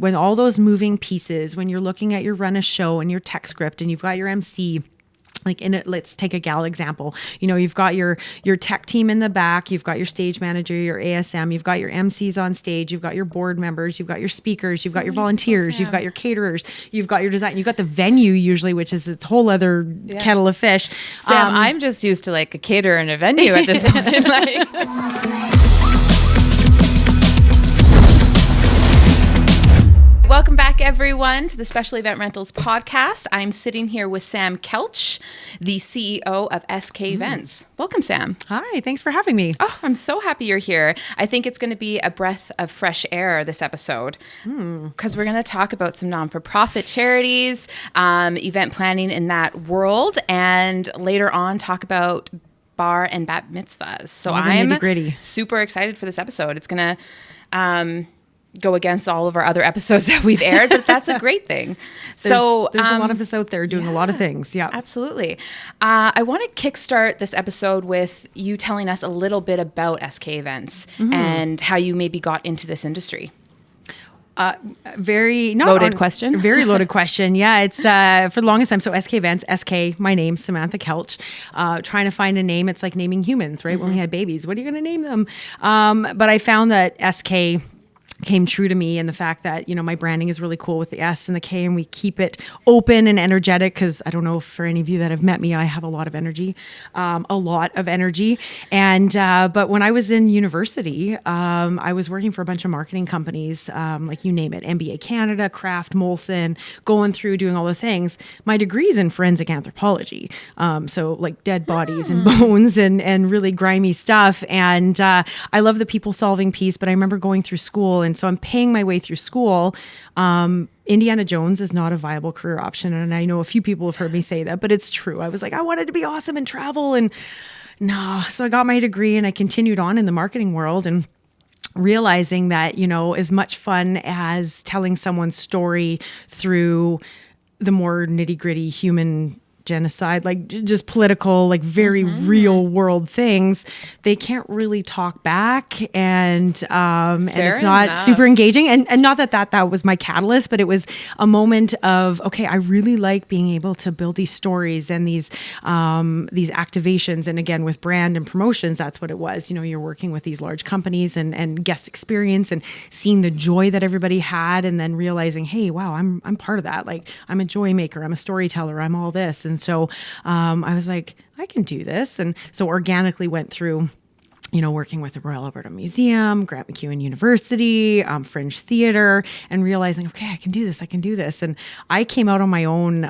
when all those moving pieces, when you're looking at your run a show and your tech script and you've got your MC, like in it, let's take a gal example. You've got your tech team in the back, you've got your stage manager, your ASM, you've got your MCs on stage, you've got your board members, you've got your speakers, you've got your volunteers, you've got your caterers, you've got your design, you've got the venue usually, which is its whole other kettle of fish. Sam, I'm just used to like a caterer and a venue at this point. Welcome back, everyone, to the Special Event Rentals podcast. I'm sitting here with Sam Kelch, the CEO of SK Events. Welcome, Sam. Hi, thanks for having me. Oh, I'm so happy you're here. I think it's going to be a breath of fresh air this episode because we're going to talk about some non-for-profit charities, event planning in that world, and later on talk about bar and bat mitzvahs. So I'm super excited for this episode. It's going to go against all of our other episodes that we've aired, but that's a great thing. There's a lot of us out there doing a lot of things. Yeah, absolutely. I want to kickstart this episode with you telling us a little bit about SK Events and how you maybe got into this industry. Very loaded question. Very loaded question. Yeah, it's for the longest time. So SK Events, SK, my name, Samantha Kelch. Trying to find a name. It's like naming humans, right? When we had babies, what are you going to name them? But I found that SK came true to me, and the fact that, my branding is really cool with the S and the K, and we keep it open and energetic, because I don't know if for any of you that have met me, I have a lot of energy. And but when I was in university, I was working for a bunch of marketing companies, like you name it, MBA Canada, Kraft, Molson, going through doing all the things. My degree's in forensic anthropology, so like dead bodies and bones and really grimy stuff. And I love the people solving piece, but I remember going through school, and so I'm paying my way through school. Indiana Jones is not a viable career option. And I know a few people have heard me say that, but it's true. I was like, I wanted to be awesome and travel, and no. So I got my degree and I continued on in the marketing world, and realizing that, as much fun as telling someone's story through the more nitty gritty human genocide, like just political, like very real world things, they can't really talk back, and it's not super engaging. And not that was my catalyst, but it was a moment of, okay, I really like being able to build these stories and these activations. And again, with brand and promotions, that's what it was. You're working with these large companies and guest experience, and seeing the joy that everybody had, and then realizing, hey, wow, I'm part of that. Like, I'm a joy maker, I'm a storyteller, I'm all this. And so I was like, I can do this. And so organically went through, working with the Royal Alberta Museum, Grant MacEwan University, Fringe Theatre, and realizing, okay, I can do this. And I came out on my own.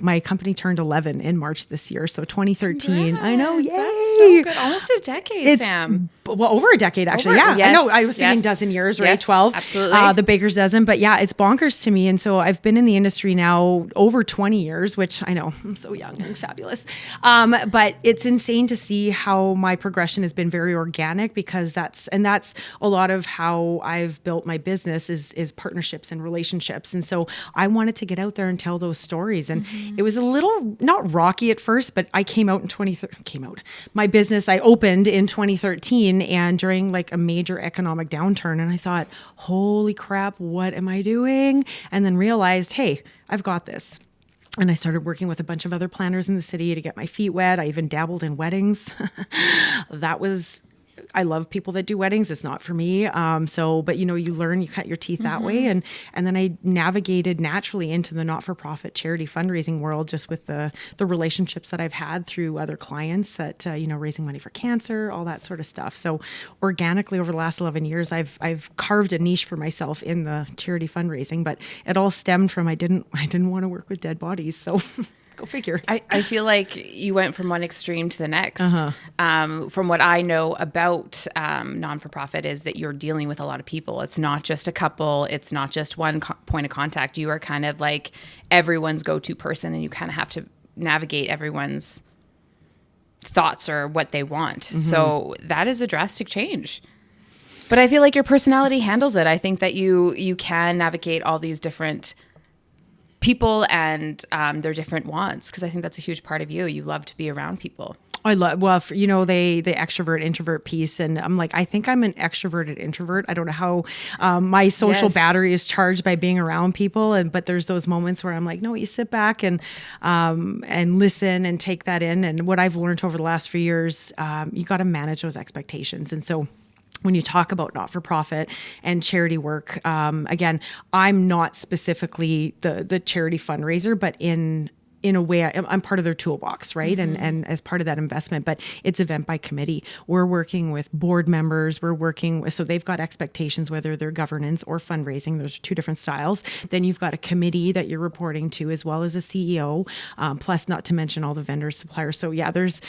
My company turned 11 in March this year. So 2013. Congrats. I know. Yay. That's so good. Almost a decade, Sam. Well, over a decade, actually. Yes, I know. I was thinking dozen years, right? Yes, 12. Absolutely. The baker's dozen. But yeah, it's bonkers to me. And so I've been in the industry now over 20 years, which I know I'm so young and fabulous. But it's insane to see how my progression has been very organic, because that's a lot of how I've built my business is partnerships and relationships. And so I wanted to get out there and tell those stories. And it was a little, not rocky at first, but I my business, I opened in 2013, and during like a major economic downturn, and I thought, holy crap, what am I doing? And then realized, hey, I've got this. And I started working with a bunch of other planners in the city to get my feet wet. I even dabbled in weddings. I love people that do weddings. It's not for me. But you learn, you cut your teeth that way. And then I navigated naturally into the not-for-profit charity fundraising world, just with the relationships that I've had through other clients that, raising money for cancer, all that sort of stuff. So organically over the last 11 years, I've carved a niche for myself in the charity fundraising, but it all stemmed from, I didn't want to work with dead bodies. So go figure. I feel like you went from one extreme to the next. From what I know about non-for-profit is that you're dealing with a lot of people. It's not just a couple. It's not just one point of contact. You are kind of like everyone's go-to person, and you kind of have to navigate everyone's thoughts or what they want. So that is a drastic change. But I feel like your personality handles it. I think that you can navigate all these different people and their different wants, because I think that's a huge part of you. You love to be around people. I love, well, the extrovert introvert piece. And I'm like, I think I'm an extroverted introvert. I don't know how my social battery is charged by being around people. But there's those moments where I'm like, no, you sit back and listen and take that in. And what I've learned over the last few years, you got to manage those expectations. And so when you talk about not-for-profit and charity work, again, I'm not specifically the charity fundraiser, but in a way, I'm part of their toolbox, right? And as part of that investment, but it's event by committee. We're working with board members. So they've got expectations, whether they're governance or fundraising. There's two different styles. Then you've got a committee that you're reporting to, as well as a CEO, plus not to mention all the vendors, suppliers. So yeah, there's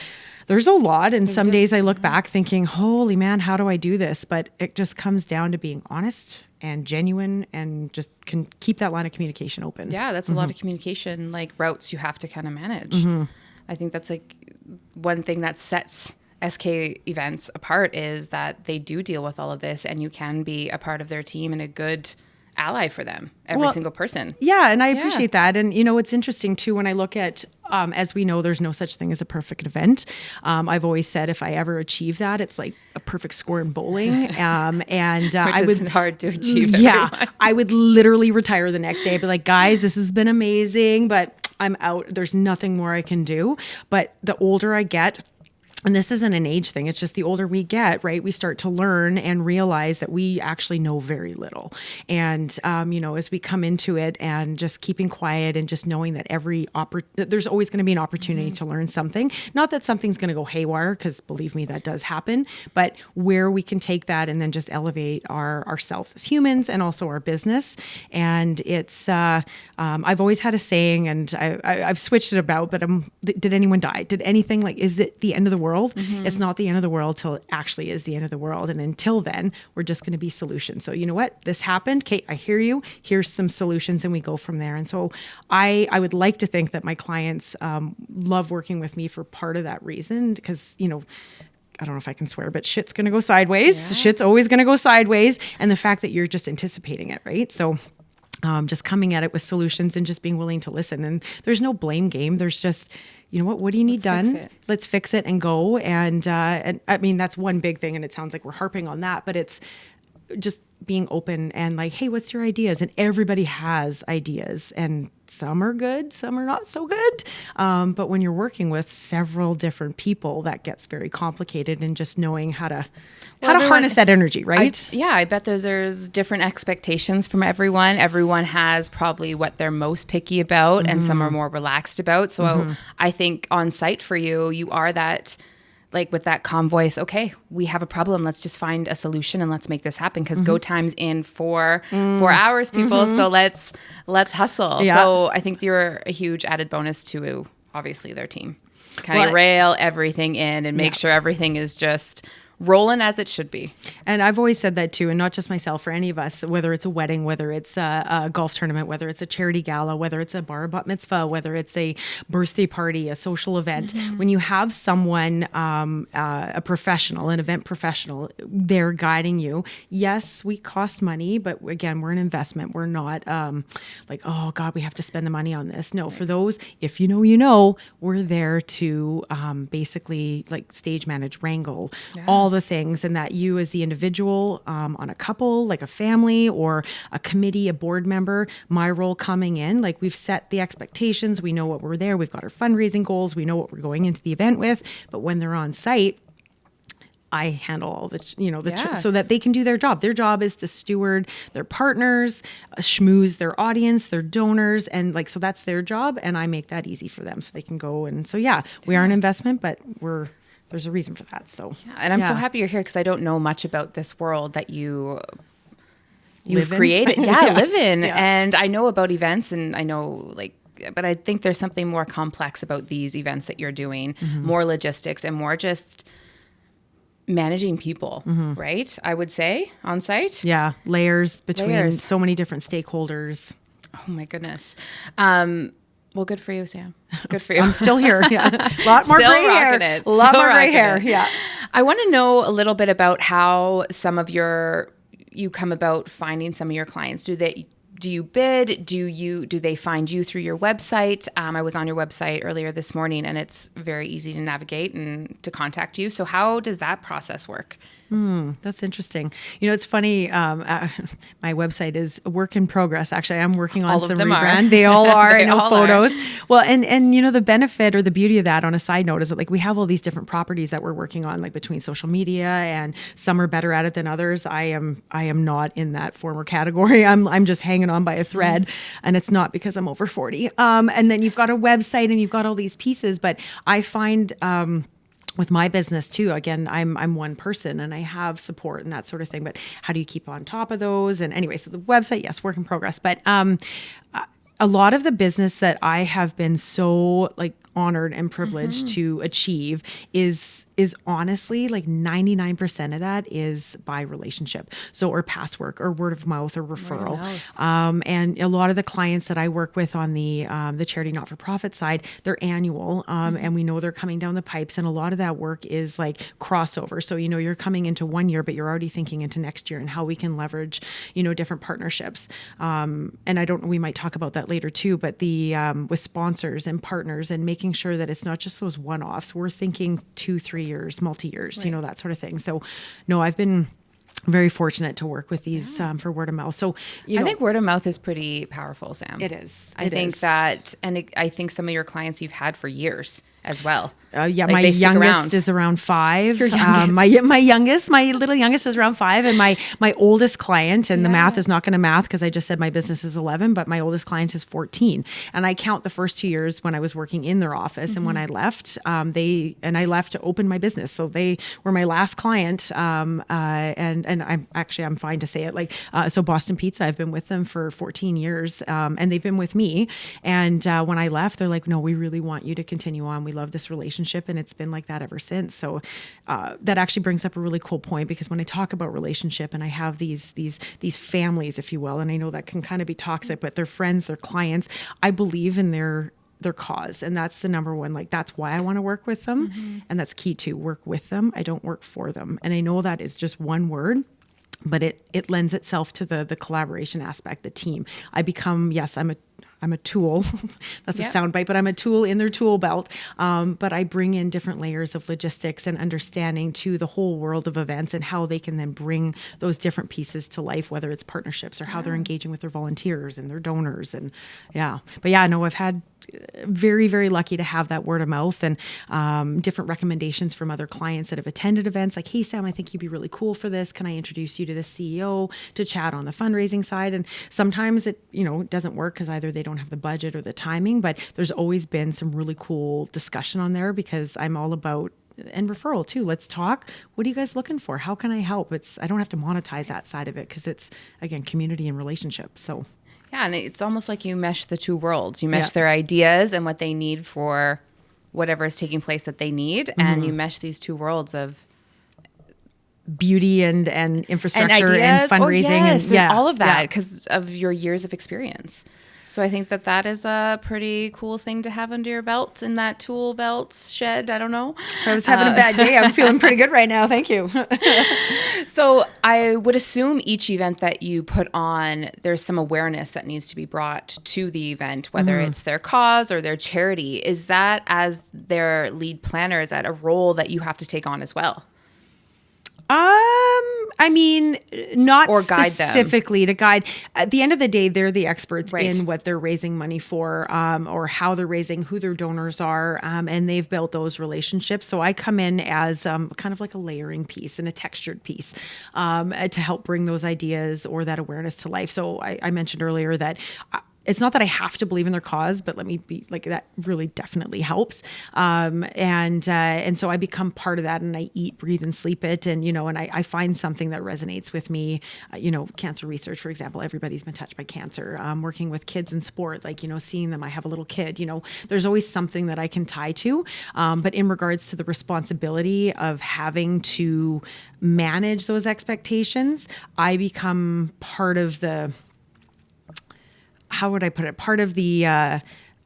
a lot. And some days I look back thinking, holy man, how do I do this? But it just comes down to being honest and genuine and just can keep that line of communication open. Yeah, that's a lot of communication, like routes you have to kind of manage. I think that's like one thing that sets SK events apart is that they do deal with all of this, and you can be a part of their team and a good ally for them, every single person. Yeah, and I appreciate that. And, it's interesting, too, when I look at, as we know, there's no such thing as a perfect event. I've always said if I ever achieve that, it's like a perfect score in bowling. Which isn't hard to achieve. Yeah, I would literally retire the next day. I'd be like, guys, this has been amazing, but I'm out. There's nothing more I can do. But the older I get, and this isn't an age thing, it's just the older we get, right? We start to learn and realize that we actually know very little. And, as we come into it and just keeping quiet and just knowing that there's always going to be an opportunity to learn something. Not that something's going to go haywire, because believe me, that does happen, but where we can take that and then just elevate ourselves as humans and also our business. And it's, I've always had a saying, and I've switched it about, but did anyone die? Did anything, is it the end of the world? It's not the end of the world till it actually is the end of the world. And until then, we're just going to be solutions. So you know what? This happened. Kate, I hear you. Here's some solutions, and we go from there. And so I would like to think that my clients love working with me for part of that reason, because, I don't know if I can swear, but shit's going to go sideways. Yeah. Shit's always going to go sideways. And the fact that you're just anticipating it, right? So just coming at it with solutions and just being willing to listen. And there's no blame game. There's just, what do you need done? Let's fix it and go. And I mean, that's one big thing. And it sounds like we're harping on that, but it's just being open and like, hey, what's your ideas? And everybody has ideas, and some are good, some are not so good. But when you're working with several different people, that gets very complicated, and just knowing how to harness that energy, right? I bet there's different expectations from everyone. Everyone has probably what they're most picky about, and some are more relaxed about. So I think on site for you, you are that, like with that calm voice, okay, we have a problem. Let's just find a solution and let's make this happen, because go time's in 4 hours, people. So let's hustle. Yeah. So I think you're a huge added bonus to obviously their team. Kind of rail everything in and make sure everything is just rolling as it should be. And I've always said that too, and not just myself, for any of us, whether it's a wedding, whether it's a golf tournament, whether it's a charity gala, whether it's a bar bat mitzvah, whether it's a birthday party, a social event, when you have someone, a professional, an event professional, they're guiding you. Yes, we cost money, but again, we're an investment. We're not like, oh God, we have to spend the money on this. No, for those, if we're there to basically like stage manage, wrangle, all the things, and that you as the individual on a couple, like a family or a committee, a board member, my role coming in, like we've set the expectations, we know what we're there, we've got our fundraising goals, we know what we're going into the event with, but when they're on site, I handle all the, so that they can do their job. Their job is to steward their partners, schmooze their audience, their donors, and so that's their job, and I make that easy for them so they can go. And so we are an investment, but there's a reason for that. So, and I'm so happy you're here, because I don't know much about this world that you've created. Live in. Yeah. And I know about events, and I know but I think there's something more complex about these events that you're doing, more logistics and more just managing people, right? I would say on site. Yeah. Layers between so many different stakeholders. Oh my goodness. Well, good for you, Sam. Good for you. I'm still here. Yeah. A lot more gray hair. A lot more gray hair. Yeah. I want to know a little bit about how you come about finding some of your clients. Do do you bid? Do they find you through your website? I was on your website earlier this morning, and it's very easy to navigate and to contact you. So how does that process work? That's interesting. It's funny. My website is a work in progress. Actually, I'm working on All of some them rebrand. are. They all are. They I know all photos. are. Well, and the benefit or the beauty of that on a side note is that like we have all these different properties that we're working on, like between social media, and some are better at it than others. I am not in that former category. I'm just hanging on by a thread, and it's not because I'm over 40. And then you've got a website and you've got all these pieces, but I find with my business too, again, I'm one person and I have support and that sort of thing, but how do you keep on top of those? And anyway, so the website, yes, work in progress, but a lot of the business that I have been so like honored and privileged to achieve is honestly like 99% of that is by relationship. So, or past work or word of mouth or referral. And a lot of the clients that I work with on the charity not-for-profit side, they're annual. And we know they're coming down the pipes, and a lot of that work is like crossover. So, you're coming into one year, but you're already thinking into next year and how we can leverage, different partnerships. And we might talk about that later too, but with sponsors and partners and making sure that it's not just those one-offs. We're thinking 2-3 years, multi-years, right. That sort of thing. So no, I've been very fortunate to work with these for word of mouth. So, I think word of mouth is pretty powerful, Sam. It is. I think that, and I think some of your clients you've had for years as well. Yeah, like my youngest is around 5. Your youngest. My little youngest is around 5, and my oldest client, and the math is not going to math because I just said my business is 11, but my oldest client is 14. And I count the first 2 years when I was working in their office, and when I left, I left to open my business. So they were my last client, and I'm fine to say it. Like so, Boston Pizza, I've been with them for 14 years, and they've been with me. And when I left, they're like, "No, we really want you to continue on. We love this relationship." And it's been like that ever since. So that actually brings up a really cool point, because when I talk about relationship and I have these families, if you will, and I know that can kind of be toxic, but they're friends, they're clients, I believe in their cause. And that's the number one, like, that's why I want to work with them. And that's key to work with them. I don't work for them. And I know that is just one word, but it lends itself to the collaboration aspect, the team. I'm a tool. That's a soundbite, but I'm a tool in their tool belt. But I bring in different layers of logistics and understanding to the whole world of events and how they can then bring those different pieces to life, whether it's partnerships or how they're engaging with their volunteers and their donors. And I've had very, very lucky to have that word of mouth and different recommendations from other clients that have attended events like, "Hey, Sam, I think you'd be really cool for this. Can I introduce you to the CEO to chat on the fundraising side?" And sometimes it doesn't work because either they don't have the budget or the timing, but there's always been some really cool discussion on there, because I'm all about, and referral too. Let's talk. What are you guys looking for? How can I help? I don't have to monetize that side of it, because it's, again, community and relationships. So yeah, and it's almost like you mesh the two worlds. You mesh their ideas and what they need for whatever is taking place that they need, and you mesh these two worlds of beauty and infrastructure and, ideas, fundraising and all of that because of your years of experience. So I think that is a pretty cool thing to have under your belt, in that tool belt shed. I don't know. If I was having a bad day, I'm feeling pretty good right now. Thank you. So I would assume each event that you put on, there's some awareness that needs to be brought to the event, whether it's their cause or their charity. Is that, as their lead planner, is that a role that you have to take on as well? Not or guide specifically them. To guide. At the end of the day, they're the experts Right. in what they're raising money for, or how they're raising, who their donors are, and they've built those relationships. So I come in as kind of like a layering piece and a textured piece to help bring those ideas or that awareness to life. So I mentioned earlier that it's not that I have to believe in their cause, but let me be like, that really definitely helps. And so I become part of that, and I eat, breathe, and sleep it. And, and I find something that resonates with me, cancer research, for example. Everybody's been touched by cancer. Working with kids in sport, like, seeing them, I have a little kid, there's always something that I can tie to. But in regards to the responsibility of having to manage those expectations, I become part of the, how would I put it? Part of the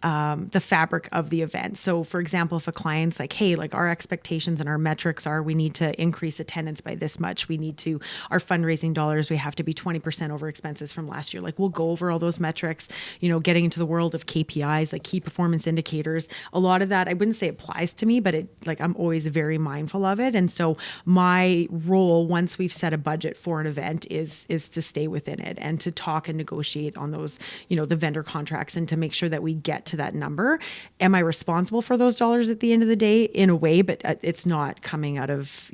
the fabric of the event. So for example, if a client's like, hey, like our expectations and our metrics are, we need to increase attendance by this much. We need to, our fundraising dollars, we have to be 20% over expenses from last year. Like we'll go over all those metrics, getting into the world of KPIs, like key performance indicators. A lot of that, I wouldn't say applies to me, but I'm always very mindful of it. And so my role, once we've set a budget for an event, is to stay within it and to talk and negotiate on those, the vendor contracts, and to make sure that we get to that number. Am I responsible for those dollars at the end of the day? In a way, but it's not coming out of,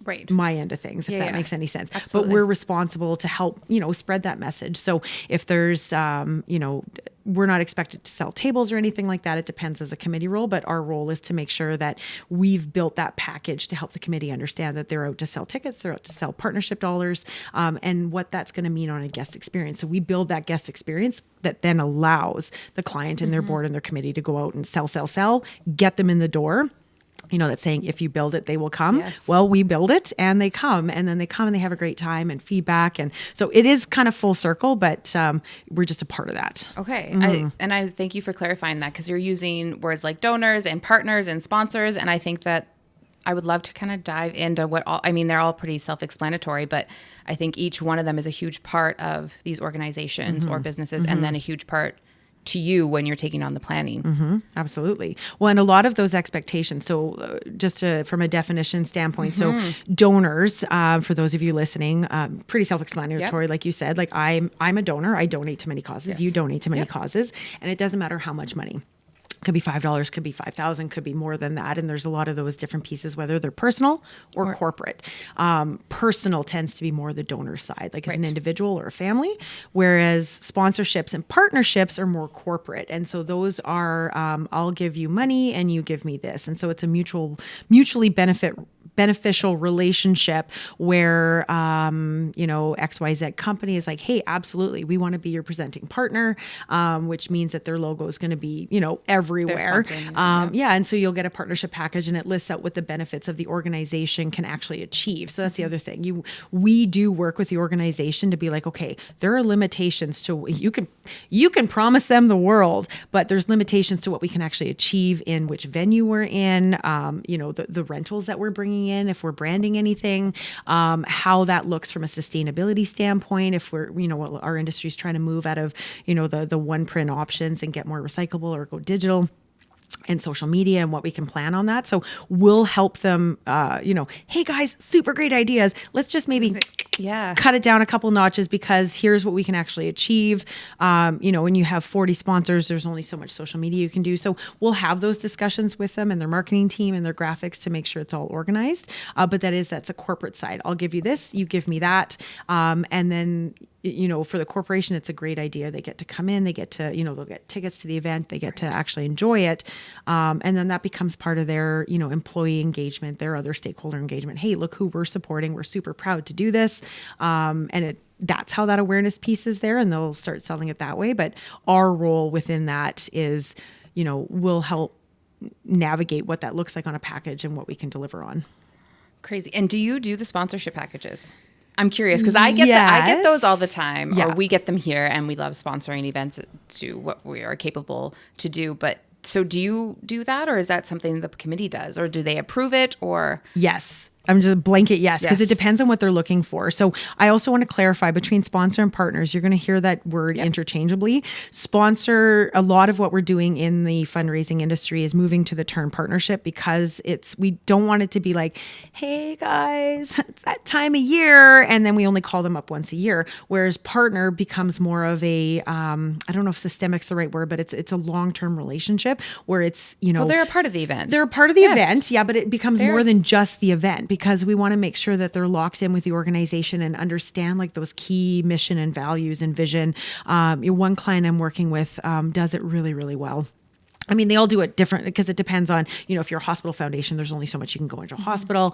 right. my end of things, if that makes any sense. Absolutely. But we're responsible to help, spread that message. So if there's, we're not expected to sell tables or anything like that. It depends as a committee role, but our role is to make sure that we've built that package to help the committee understand that they're out to sell tickets, they're out to sell partnership dollars, and what that's going to mean on a guest experience. So we build that guest experience that then allows the client and their board and their committee to go out and sell, get them in the door. That's saying if you build it, they will come. Yes. Well, we build it and they come, and then they come and they have a great time and feedback. And so it is kind of full circle, but we're just a part of that. Okay. I thank you for clarifying that, because you're using words like donors and partners and sponsors. And I think that I would love to kind of dive into they're all pretty self-explanatory, but I think each one of them is a huge part of these organizations or businesses, and then a huge part to you when you're taking on the planning. Absolutely. Well, and a lot of those expectations. So from a definition standpoint, so donors, for those of you listening, pretty self-explanatory, like you said, like I'm a donor. I donate to many causes. Yes. You donate to many causes, and it doesn't matter how much money. Could be $5, could be $5,000, could be more than that. And there's a lot of those different pieces, whether they're personal or corporate. Personal tends to be more the donor side, like as an individual or a family, whereas sponsorships and partnerships are more corporate. And so those are, I'll give you money and you give me this. And so it's a mutually beneficial relationship where, XYZ company is like, hey, absolutely, we want to be your presenting partner, which means that their logo is going to be, everywhere. And so you'll get a partnership package, and it lists out what the benefits of the organization can actually achieve. So that's the other thing. We do work with the organization to be like, okay, there are limitations to, you can promise them the world, but there's limitations to what we can actually achieve in which venue we're in, the rentals that we're bringing in, if we're branding anything, how that looks from a sustainability standpoint, if we're, our industry is trying to move out of, the one print options and get more recyclable or go digital, and social media, and what we can plan on that. So we'll help them, hey guys, super great ideas. Let's just maybe cut it down a couple notches, because here's what we can actually achieve. When you have 40 sponsors, there's only so much social media you can do. So we'll have those discussions with them and their marketing team and their graphics to make sure it's all organized. But that's a corporate side. I'll give you this, you give me that. And then, for the corporation, it's a great idea. They get to come in, they get to, they'll get tickets to the event, they get to actually enjoy it. And then that becomes part of their, employee engagement, their other stakeholder engagement. Hey, look who we're supporting. We're super proud to do this. That's how that awareness piece is there, and they'll start selling it that way. But our role within that is, we'll help navigate what that looks like on a package and what we can deliver on. Crazy. And do you do the sponsorship packages? I'm curious, because I get those all the time, or we get them here, and we love sponsoring events to what we are capable to do. But so do you do that, or is that something the committee does, or do they approve it, or? Yes. I'm just a blanket yes, because it depends on what they're looking for. So I also want to clarify between sponsor and partners. You're going to hear that word interchangeably. Sponsor, a lot of what we're doing in the fundraising industry is moving to the term partnership, because we don't want it to be like, hey guys, it's that time of year, and then we only call them up once a year. Whereas partner becomes more of a, I don't know if systemic's the right word, but it's a long-term relationship where it's, well, they're a part of the event. They're a part of the event, but it becomes more than just the event, because we want to make sure that they're locked in with the organization and understand like those key mission and values and vision. One client I'm working with does it really, really well. I mean, they all do it different, because it depends on, if you're a hospital foundation, there's only so much you can go into a hospital.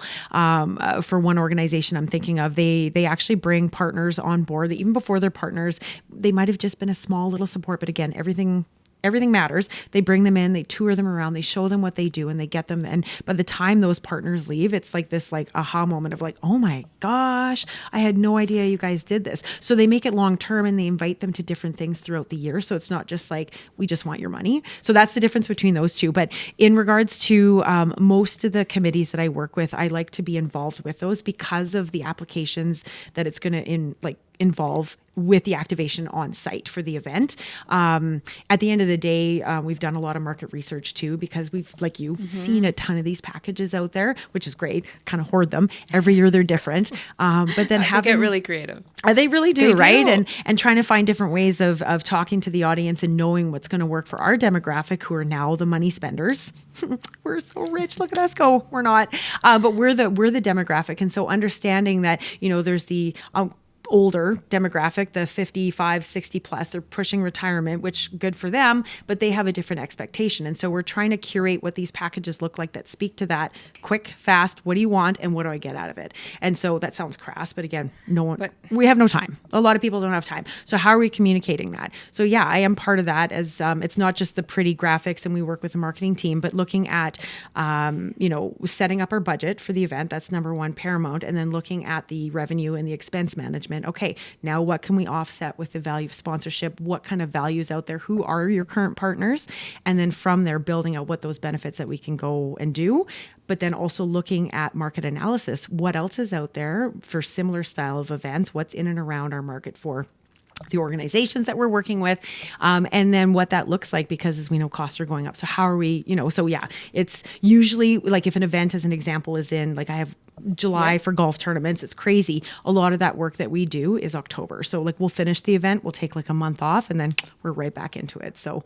For one organization I'm thinking of, they actually bring partners on board that even before they're partners, they might have just been a small little support. But again, everything everything matters. They bring them in, they tour them around, they show them what they do, and they get them. And by the time those partners leave, it's like this like aha moment of like, oh my gosh, I had no idea you guys did this. So they make it long term, and they invite them to different things throughout the year. So it's not just like, we just want your money. So that's the difference between those two. But in regards to most of the committees that I work with, I like to be involved with those because of the applications that it's going to involve with the activation on site for the event. At the end of the day, we've done a lot of market research too, because we've, like you, seen a ton of these packages out there, which is great. Kind of hoard them. Every year they're different. But then they get really creative. They really do, They right? do. And trying to find different ways of talking to the audience and knowing what's going to work for our demographic, who are now the money spenders. We're so rich. Look at us go. We're not. But we're the demographic. And so understanding that, there's the older demographic, the 55, 60 plus, they're pushing retirement, which good for them, but they have a different expectation. And so we're trying to curate what these packages look like that speak to that quick, fast, what do you want and what do I get out of it? And so that sounds crass, but again, we have no time. A lot of people don't have time. So how are we communicating that? So yeah, I am part of that as it's not just the pretty graphics and we work with the marketing team, but looking at, setting up our budget for the event. That's number one, paramount. And then looking at the revenue and the expense management. Okay, now what can we offset with the value of sponsorship? What kind of values out there? Who are your current partners? And then from there, building out what those benefits that we can go and do. But then also looking at market analysis. What else is out there for similar style of events? What's in and around our market for the organizations that we're working with, and then what that looks like, because as we know, costs are going up. So how are we, so yeah, it's usually like if an event, as an example, is in, like I have July for golf tournaments, it's crazy. A lot of that work that we do is October. So like we'll finish the event, we'll take like a month off, and then we're right back into it. So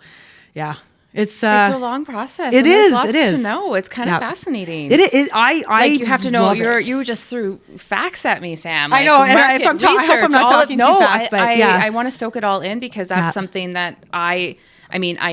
yeah. It's a long process. It is. Lots to know. It's kind of fascinating. It is. I you have to know. You just threw facts at me, Sam. I know. And if I hope I'm not talking too fast, but I want to soak it all in, because that's something that I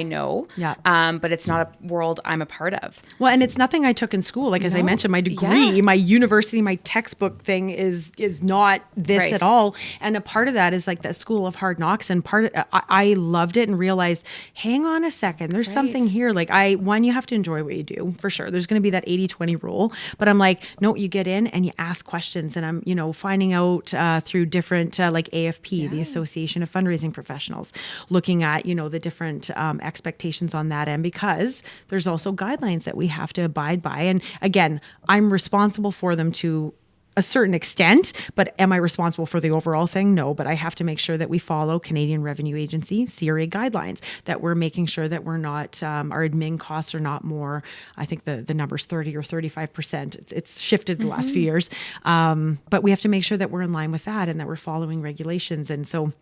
know, but it's not a world I'm a part of. Well, and it's nothing I took in school. Like, as I mentioned, my degree, my university, my textbook thing is not this at all. And a part of that is like that school of hard knocks. And I loved it and realized, hang on a second, there's something here. Like you have to enjoy what you do, for sure. There's going to be that 80-20 rule. But I'm like, no, you get in and you ask questions. And I'm, finding out through different, like AFP, the Association of Fundraising Professionals, looking at, the different expectations on that end, because there's also guidelines that we have to abide by. And again, I'm responsible for them to a certain extent, but am I responsible for the overall thing? No, but I have to make sure that we follow Canadian Revenue Agency, CRA guidelines, that we're making sure that we're not, our admin costs are not more, I think the number's 30 or 35%. It's shifted the last few years. But we have to make sure that we're in line with that and that we're following regulations. And so,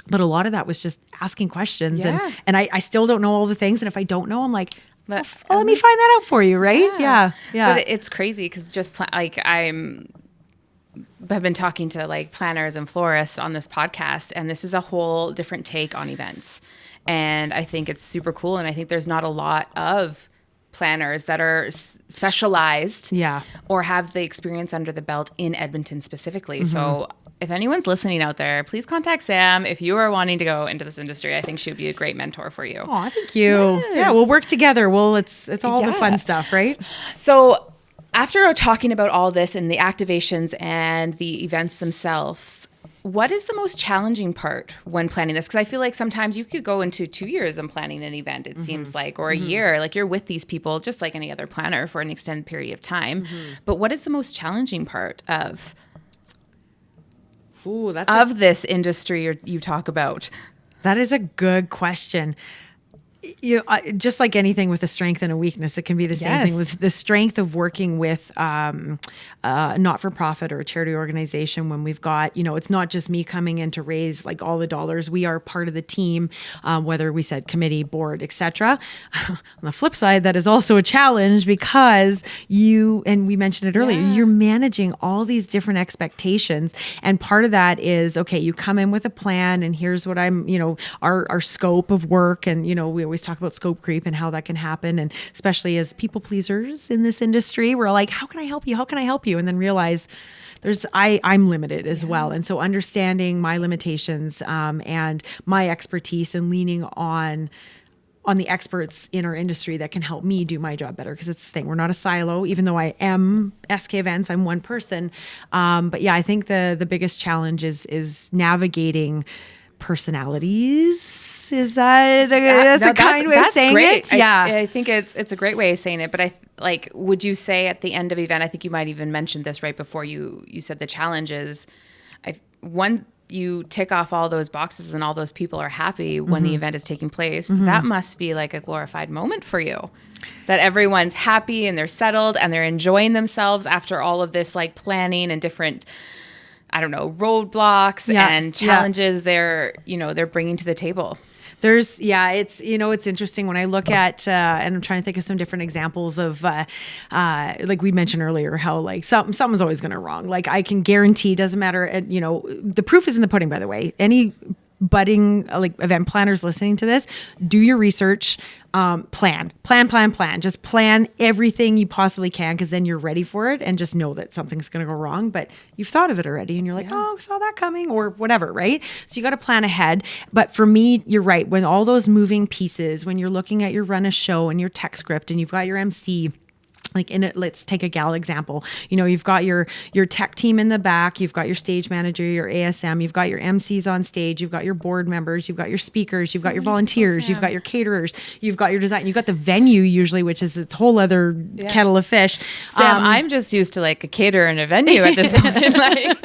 but a lot of that was just asking questions, and I still don't know all the things. And if I don't know, I'm like, let me find that out for you, right? Yeah. But it's crazy because I've been talking to like planners and florists on this podcast, and this is a whole different take on events. And I think it's super cool. And I think there's not a lot of planners that are specialized or have the experience under the belt in Edmonton specifically. So if anyone's listening out there, please contact Sam if you are wanting to go into this industry. I think she would be a great mentor for you. Oh, thank you. Yes. Yeah, we'll work together. Well, it's all the fun stuff, right? So after talking about all this and the activations and the events themselves, what is the most challenging part when planning this? Because I feel like sometimes you could go into 2 years in planning an event, it seems like, or a year. Like you're with these people just like any other planner for an extended period of time. But what is the most challenging part of this industry you talk about? That is a good question. Just like anything with a strength and a weakness, it can be the same thing. With the strength of working with not-for-profit or a charity organization, when we've got, it's not just me coming in to raise like all the dollars. We are part of the team, whether we said committee, board, etc. On the flip side, that is also a challenge, because and we mentioned it earlier, you're managing all these different expectations. And part of that is, okay, you come in with a plan, and here's what our scope of work. And, we always talk about scope creep and how that can happen. And especially as people pleasers in this industry, we're like, how can I help you? How can I help you? And then realize I'm limited as well. And so understanding my limitations and my expertise and leaning on on the experts in our industry that can help me do my job better. Because it's the thing, we're not a silo, even though I am SK Events, I'm one person. But yeah, I think the biggest challenge is navigating personalities. Is that that's a kind way of saying great. it? Yeah, I think it's a great way of saying it. But would you say at the end of event? I think you might even mentioned this right before you said the challenges. You tick off all those boxes and all those people are happy when the event is taking place. That must be like a glorified moment for you. That everyone's happy and they're settled and they're enjoying themselves after all of this like planning and different, I don't know, roadblocks and challenges they're bringing to the table. It's interesting when I look at, and I'm trying to think of some different examples of, like we mentioned earlier, how like something's always going to wrong. Like I can guarantee, doesn't matter, the proof is in the pudding, by the way. Any budding like event planners listening to this, do your research, plan. Just plan everything you possibly can, because then you're ready for it, and just know that something's going to go wrong, but you've thought of it already and you're like, oh, I saw that coming or whatever, right? So you got to plan ahead. But for me, you're right. When all those moving pieces, when you're looking at your run a show and your tech script and you've got your MC, like in it, let's take a gal example. You've got your tech team in the back, you've got your stage manager, your ASM, you've got your MCs on stage, you've got your board members, you've got your speakers, you've got your volunteers, you've got your caterers, you've got your design, you've got the venue usually, which is its whole other kettle of fish. Sam, I'm just used to like a caterer and a venue at this point. Like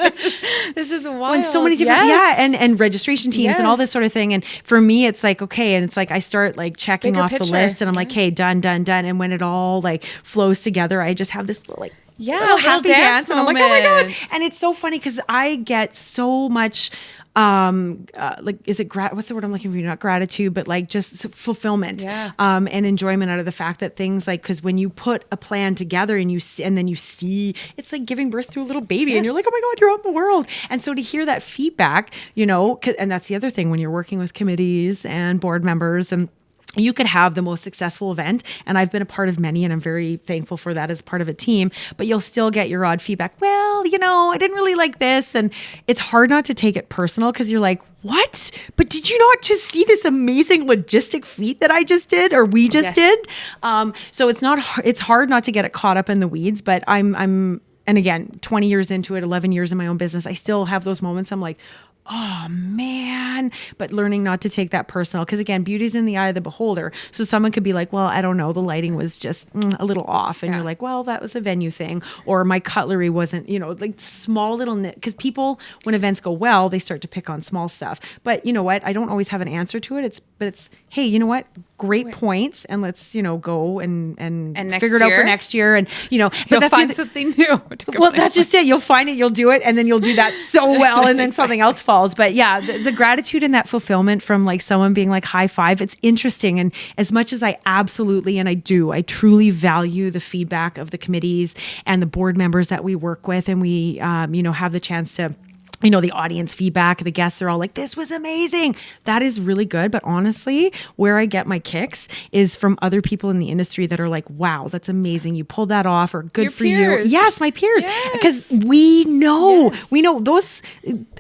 this is wild. And so many different, and registration teams and all this sort of thing. And for me, it's like, okay, and it's like I start like checking off the list, and I'm like, hey, done. And when it all like flows together, I just have this little happy dance, and I'm like, oh my god! And it's so funny because I get so much what's the word I'm looking for? Not gratitude, but like just fulfillment, and enjoyment out of the fact that things like, because when you put a plan together and then you see, it's like giving birth to a little baby, and you're like, oh my god, you're on the world. And so to hear that feedback, and that's the other thing when you're working with committees and board members, and you could have the most successful event, and I've been a part of many, and I'm very thankful for that as part of a team, but you'll still get your odd feedback. Well, I didn't really like this. And it's hard not to take it personal, because you're like, what? But did you not just see this amazing logistic feat that I just did, or we just did? So it's hard not to get it caught up in the weeds, but and again, 20 years into it, 11 years in my own business, I still have those moments. I'm like, oh man, but learning not to take that personal, because again, beauty's in the eye of the beholder. So someone could be like, well, I don't know, the lighting was just a little off, and you're like, well, that was a venue thing, or my cutlery wasn't, like small little because people, when events go well, they start to pick on small stuff. But you know what? I don't always have an answer to it. It's hey, you know what? Great points, and let's go and figure it out for next year, and but you'll find something new. Well, that's just it. You'll find it, you'll do it, and then you'll do that so well, and then something else falls. But yeah, the gratitude and that fulfillment from like someone being like high five, it's interesting. And as much as I absolutely, and I truly value the feedback of the committees and the board members that we work with, and we have the chance to the audience feedback, the guests are all like, this was amazing. That is really good. But honestly, where I get my kicks is from other people in the industry that are like, wow, that's amazing. You pulled that off, or good for you. Yes, my peers. Because we know those,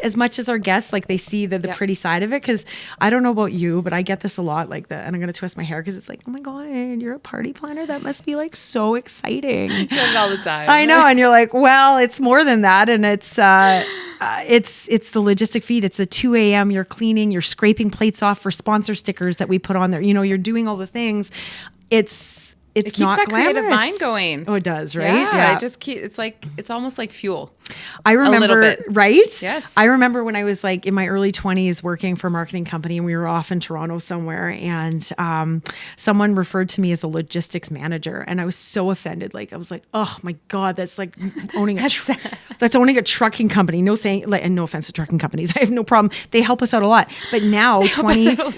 as much as our guests, like they see the pretty side of it. Because I don't know about you, but I get this a lot, and I'm going to twist my hair because it's like, oh my God, you're a party planner? That must be like so exciting. You get it all the time. I know. And you're like, well, it's more than that. And it's the logistic feed. It's the 2 a.m. You're cleaning, you're scraping plates off for sponsor stickers that we put on there. You're doing all the things. It keeps not that glamorous. creative mind going. Oh, it does, right? Yeah. It just it's almost like fuel. I remember, a little bit. Right? Yes. I remember when I was like in my early 20s working for a marketing company, and we were off in Toronto somewhere, and someone referred to me as a logistics manager, and I was so offended. Like I was like, oh my God, that's like owning that's owning a trucking company. No offense to trucking companies. I have no problem. They help us out a lot. But now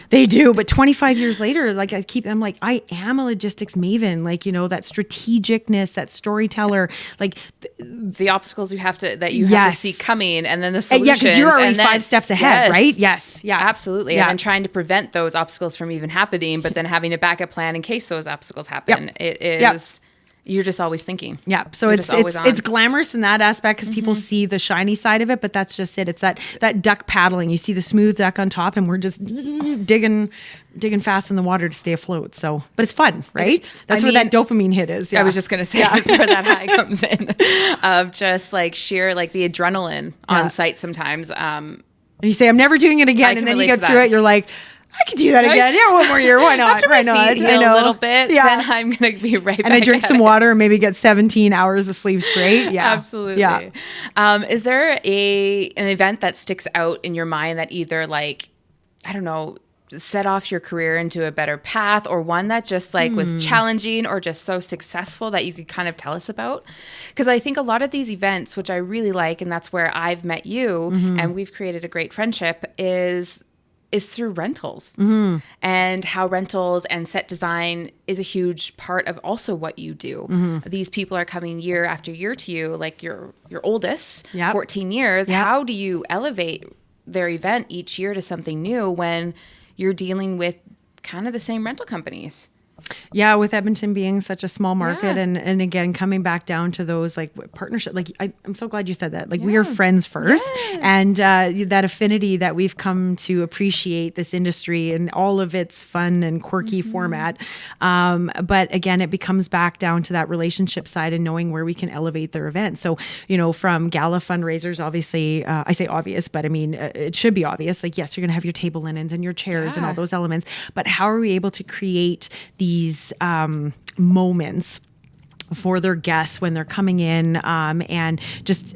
they do. But 25 years later, like I'm like, I am a logistics maven. Like, that strategicness, that storyteller, like the obstacles you have to see coming, and then the solutions. Yeah, because you're already 5 steps ahead, right? Yes. Yeah. Absolutely. Yeah. And then trying to prevent those obstacles from even happening, but then having a backup plan in case those obstacles happen. It is you're just always thinking. Yeah. So You're it's just always on. it's glamorous in that aspect because people see the shiny side of it, but that's just it. It's that duck paddling. You see the smooth duck on top, and we're just digging fast in the water to stay afloat. So, but it's fun, right? That's where that dopamine hit is. Yeah. I was just gonna say that's where that high comes in, of just like sheer like the adrenaline on site sometimes. And you say, I'm never doing it again, and then you get through it. You're like, I could do that again. Yeah, one more year. Why not? After Why my not? feet heal a little bit, then I'm going to be right back. And I drink some water and maybe get 17 hours of sleep straight. Yeah. Absolutely. Yeah. Is there an event that sticks out in your mind that either like, I don't know, set off your career into a better path, or one that just like was challenging or just so successful that you could kind of tell us about? Because I think a lot of these events, which I really like, and that's where I've met you and we've created a great friendship, is through rentals and how rentals and set design is a huge part of also what you do. These people are coming year after year to you, like your oldest, 14 years. How do you elevate their event each year to something new when you're dealing with kind of the same rental companies? Yeah, with Edmonton being such a small market, and again coming back down to those like partnership. Like I'm so glad you said that. Like we are friends first, and that affinity that we've come to appreciate this industry and all of its fun and quirky format. But again, it becomes back down to that relationship side and knowing where we can elevate their event. So from gala fundraisers, obviously, I say obvious, but I mean it should be obvious. Like yes, you're going to have your table linens and your chairs and all those elements, but how are we able to create these moments for their guests when they're coming in, and just,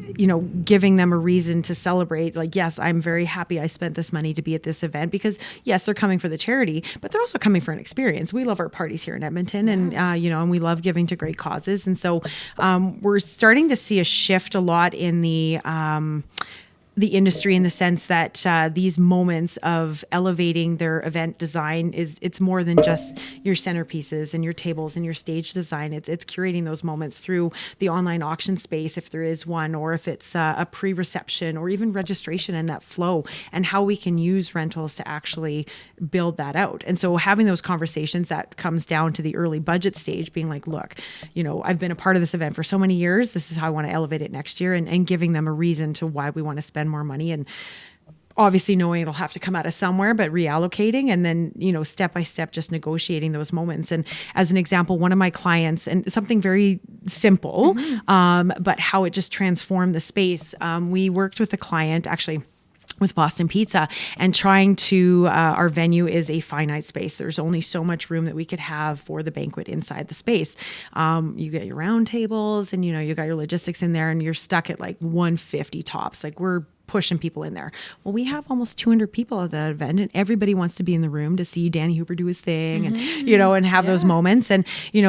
giving them a reason to celebrate. Like, yes, I'm very happy I spent this money to be at this event because yes, they're coming for the charity, but they're also coming for an experience. We love our parties here in Edmonton and, and we love giving to great causes. And so, we're starting to see a shift a lot in the industry in the sense that these moments of elevating their event design it's more than just your centerpieces and your tables and your stage design. It's curating those moments through the online auction space, if there is one, or if it's a pre-reception or even registration and that flow, and how we can use rentals to actually build that out. And so having those conversations, that comes down to the early budget stage, being like, look, I've been a part of this event for so many years. This is how I want to elevate it next year, and giving them a reason to why we want to spend more money, and obviously knowing it'll have to come out of somewhere, but reallocating, and then, step by step, just negotiating those moments. And as an example, one of my clients, and something very simple, but how it just transformed the space. We worked with a client actually with Boston Pizza, and trying to, our venue is a finite space. There's only so much room that we could have for the banquet inside the space. You get your round tables and, you got your logistics in there, and you're stuck at like 150 tops. Like we're pushing people in there. Well, we have almost 200 people at that event, and everybody wants to be in the room to see Danny Hooper do his thing, and and have those moments, and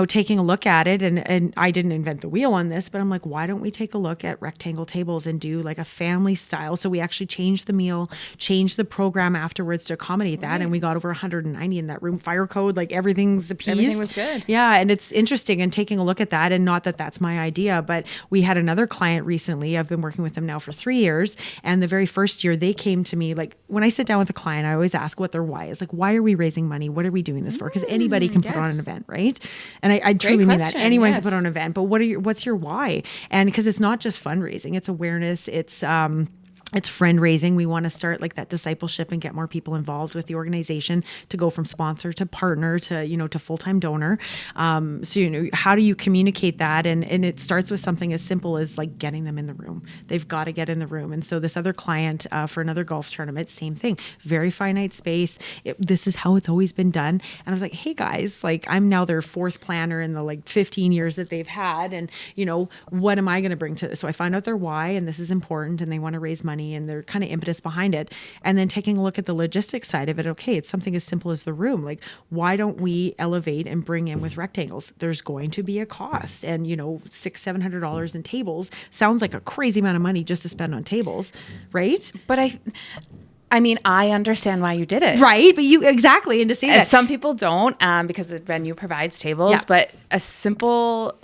taking a look at it. And I didn't invent the wheel on this, but I'm like, why don't we take a look at rectangle tables and do like a family style? So we actually changed the meal, changed the program afterwards to accommodate that, and we got over 190 in that room. Fire code, like everything's appeased. Everything was good. Yeah, and it's interesting, and taking a look at that, and not that that's my idea, but we had another client recently. I've been working with them now for 3 years. And the very first year they came to me, like when I sit down with a client, I always ask what their why is. Like, why are we raising money? What are we doing this for? Because anybody can put on an event, right? And I truly mean that. Anyone can put on an event, but what's your why? And because it's not just fundraising, it's awareness, it's friend raising. We want to start like that discipleship and get more people involved with the organization to go from sponsor to partner to, to full-time donor. So, how do you communicate that? And it starts with something as simple as like getting them in the room. They've got to get in the room. And so this other client for another golf tournament, same thing, very finite space. This is how it's always been done. And I was like, hey guys, like I'm now their fourth planner in the like 15 years that they've had. And, what am I going to bring to this? So I find out their why, and this is important, and they want to raise money, and their kind of impetus behind it. And then taking a look at the logistics side of it. Okay, it's something as simple as the room. Like, why don't we elevate and bring in with rectangles? There's going to be a cost, and $600-700 in tables sounds like a crazy amount of money just to spend on tables, right? But I mean, I understand why you did it. Right. But exactly. And to say that. Some people don't, because the venue provides tables, but a simple,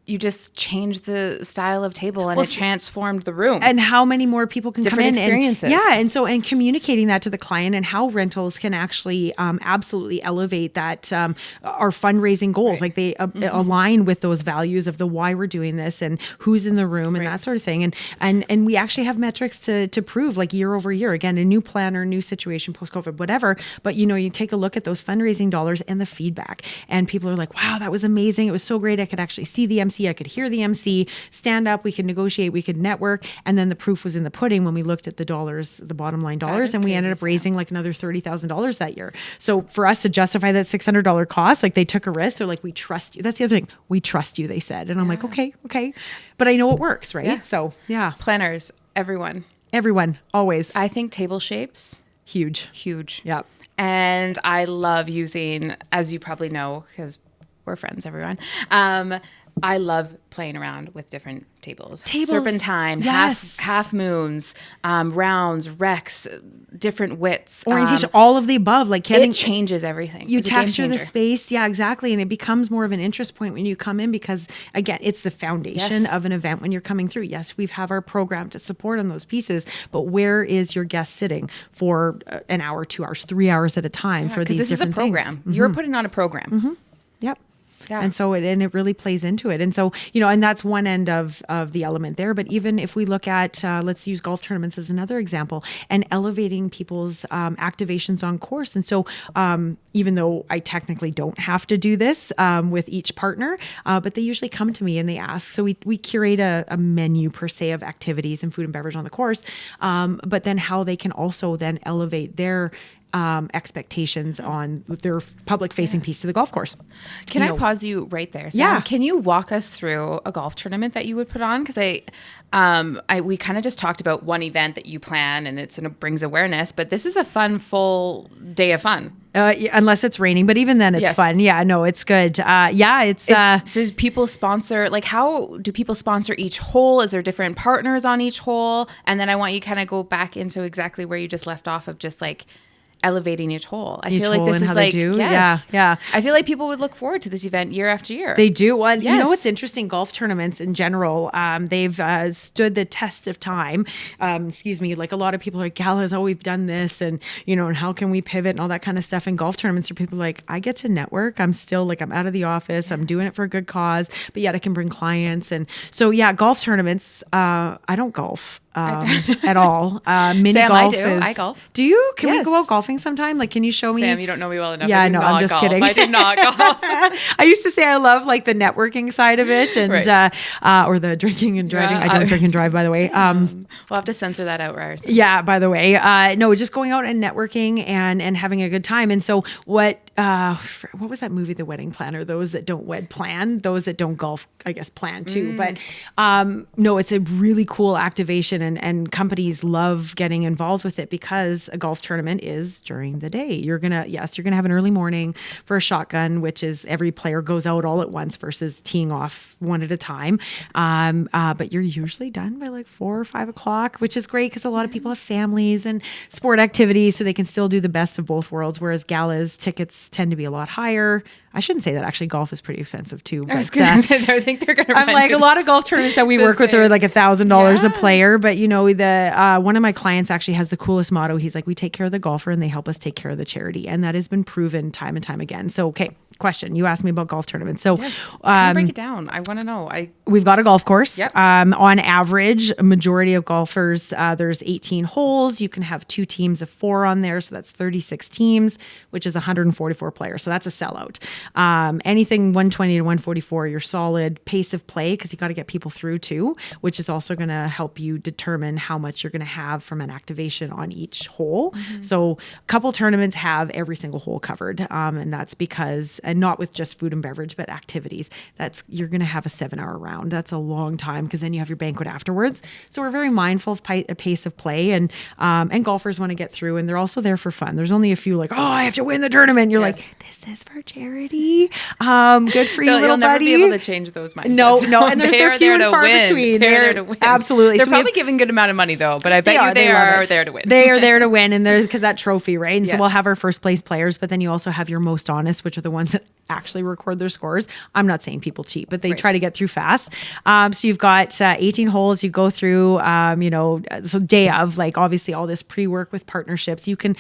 you just changed the style of table and it transformed the room. And how many more people can Different come in experiences. and communicating that to the client and how rentals can actually absolutely elevate that our fundraising goals. Like they align with those values of the why we're doing this and who's in the room and that sort of thing. And we actually have metrics to prove, like year over year. Again, a new plan or new situation post-COVID, whatever. But you take a look at those fundraising dollars and the feedback, and people are like, wow, that was amazing. It was so great. I could actually see the MC. I could hear the MC stand up. We could negotiate. We could network. And then the proof was in the pudding when we looked at the dollars, the bottom line dollars, and we ended up raising like another $30,000 that year. So for us to justify that $600 cost, like they took a risk. They're like, we trust you. That's the other thing. We trust you, they said. And I'm like, okay. But I know it works, right? Yeah. So yeah. Planners, everyone, always. I think table shapes. Huge. Yep. And I love using, as you probably know, because we're friends, everyone. I love playing around with different tables. Serpentine, yes. half moons, rounds, rects, different widths. Orientation, all of the above. Like it changes everything. You texture the space. Yeah, exactly. And it becomes more of an interest point when you come in because, again, it's the foundation of an event when you're coming through. Yes, we have our program to support on those pieces, but where is your guest sitting for an hour, 2 hours, 3 hours at a time for these different things? This is a program. You're putting on a program. Yep. Yeah. And so it really plays into it. And so, and that's one end of the element there. But even if we look at, let's use golf tournaments as another example, and elevating people's activations on course. And so even though I technically don't have to do this with each partner, but they usually come to me and they ask. So we curate a menu per se of activities and food and beverage on the course, but then how they can also then elevate their expectations on their public facing piece to the golf course. Can I pause you right there? Sam? Yeah. Can you walk us through a golf tournament that you would put on? Because we kind of just talked about one event that you plan and it brings awareness, but this is a fun, full day of fun. Unless it's raining, but even then it's fun. Yeah, no, it's good. Do people sponsor, like how do people sponsor each hole? Is there different partners on each hole? And then I want you to kind of go back into exactly where you just left off of just like elevating each hole. I feel like this is like, yeah. I feel like people would look forward to this event year after year. They do. Well, you know what's interesting? Golf tournaments in general, they've stood the test of time. Like a lot of people are like, galas, we've done this, and and how can we pivot and all that kind of stuff. And golf tournaments are people like, I get to network. I'm still like, I'm out of the office. I'm doing it for a good cause, but yet I can bring clients. And so, golf tournaments. I don't golf. At all. Mini Sam, golf I golf. Do you? Can we go out golfing sometime? Like, can you show me? Sam, you don't know me well enough. Yeah, no, I'm just kidding. I do not golf. I used to say I love like the networking side of it and or the drinking and driving. I don't drink and drive, by the way. We'll have to censor that out, Ryerson. Yeah, by the way. No, just going out and networking and having a good time. And so what was that movie, The Wedding Planner? Those that don't wed plan, those that don't golf, I guess, plan too. But no, it's a really cool activation and companies love getting involved with it because a golf tournament is during the day. You're gonna have an early morning for a shotgun, which is every player goes out all at once versus teeing off one at a time. But you're usually done by like 4 or 5 o'clock, which is great because a lot of people have families and sport activities, so they can still do the best of both worlds. Whereas galas tickets tend to be a lot higher. I shouldn't say that. Actually, golf is pretty expensive too. But, I was going to say, I think they're going to. I'm like, a lot of golf tournaments that we work with are like $1,000 a player. But the one of my clients actually has the coolest motto. He's like, we take care of the golfer and they help us take care of the charity, and that has been proven time and time again. So, okay, question. You asked me about golf tournaments. So, can you break it down? I want to know. We've got a golf course. Yep. On average, a majority of golfers, there's 18 holes. You can have 2 teams of 4 on there, so that's 36 teams, which is 144 players. So that's a sellout. Anything 120 to 144, you're solid. Pace of play, because you got to get people through too, which is also going to help you determine how much you're going to have from an activation on each hole. Mm-hmm. So a couple tournaments have every single hole covered, and that's because, and not with just food and beverage, but activities. You're going to have a 7-hour round. That's a long time because then you have your banquet afterwards. So we're very mindful of pace of play, and golfers want to get through, and they're also there for fun. There's only a few like, I have to win the tournament. You're like, this is for charity. Good for you, little you'll never buddy. be able to change those mindsets. No, and they're few and far between. They're there to win. Absolutely. They're probably giving good amount of money though, but I bet they are there to win. They are there to win, and there's because that trophy trophy, right? And so Yes. we'll have our first place players, but then you also have your most honest, which are the ones that actually record their scores. I'm not saying people cheat, but they try to get through fast. So you've got 18 holes. You go through, so day of, like obviously all this pre-work with partnerships. You can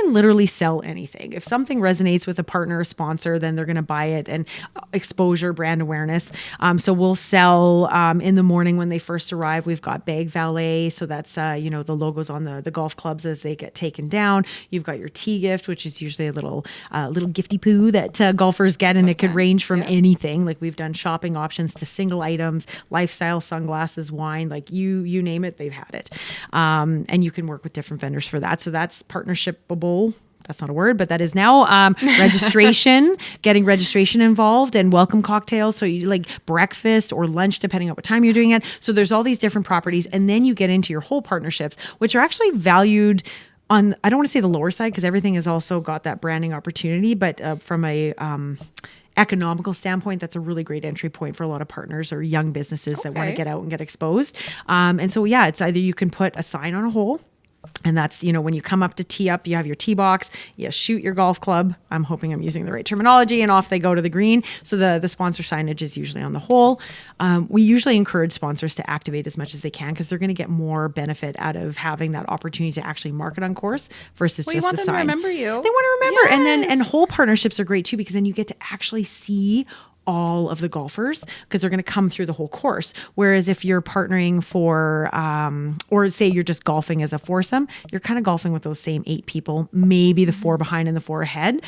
literally sell anything. If something resonates with a partner or sponsor, then they're going to buy it, and exposure, brand awareness. So we'll sell in the morning when they first arrive. We've got bag valet. So that's, the logos on the golf clubs as they get taken down. You've got your tea gift, which is usually a little gifty poo that golfers get, and it could range from anything. Like we've done shopping options to single items, lifestyle, sunglasses, wine, like you name it, they've had it. And you can work with different vendors for that. So that's partnershipable. That's not a word, but that is now registration, getting registration involved, and welcome cocktails. So you like breakfast or lunch, depending on what time you're doing it. So there's all these different properties. And then you get into your whole partnerships, which are actually valued on, I don't want to say the lower side, because everything has also got that branding opportunity, but from a economical standpoint, that's a really great entry point for a lot of partners or young businesses that want to get out and get exposed. And so, it's either you can put a sign on a hole. And that's, when you come up to tee up, you have your tee box, you shoot your golf club. I'm hoping I'm using the right terminology, and off they go to the green. So the sponsor signage is usually on the hole. We usually encourage sponsors to activate as much as they can, because they're going to get more benefit out of having that opportunity to actually market on course versus just the sign. You want them to remember you. They want to remember. And hole partnerships are great too, because then you get to actually see all of the golfers, because they're going to come through the whole course. Whereas if you're partnering for, or say you're just golfing as a foursome, you're kind of golfing with those same 8 people, maybe the 4 behind and the 4 ahead.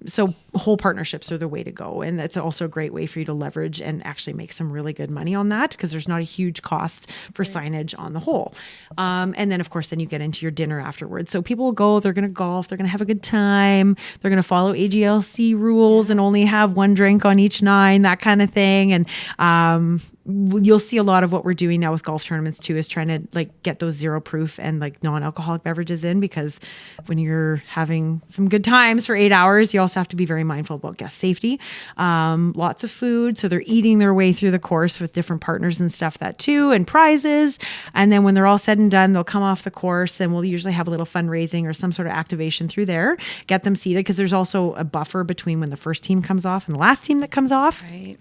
So whole partnerships are the way to go. And that's also a great way for you to leverage and actually make some really good money on that, because there's not a huge cost for signage on the hole. And then of course, then you get into your dinner afterwards. So people will go, they're going to golf, they're going to have a good time. They're going to follow AGLC rules and only have 1 drink on each 9, that kind of thing. And you'll see a lot of what we're doing now with golf tournaments too, is trying to like get those 0 proof and like non-alcoholic beverages in, because when you're having some good times for 8 hours, you also have to be very mindful about guest safety. Lots of food. So they're eating their way through the course with different partners and stuff, that too, and prizes. And then when they're all said and done, they'll come off the course, and we'll usually have a little fundraising or some sort of activation through there, get them seated, because there's also a buffer between when the first team comes off and the last team that comes off. Right.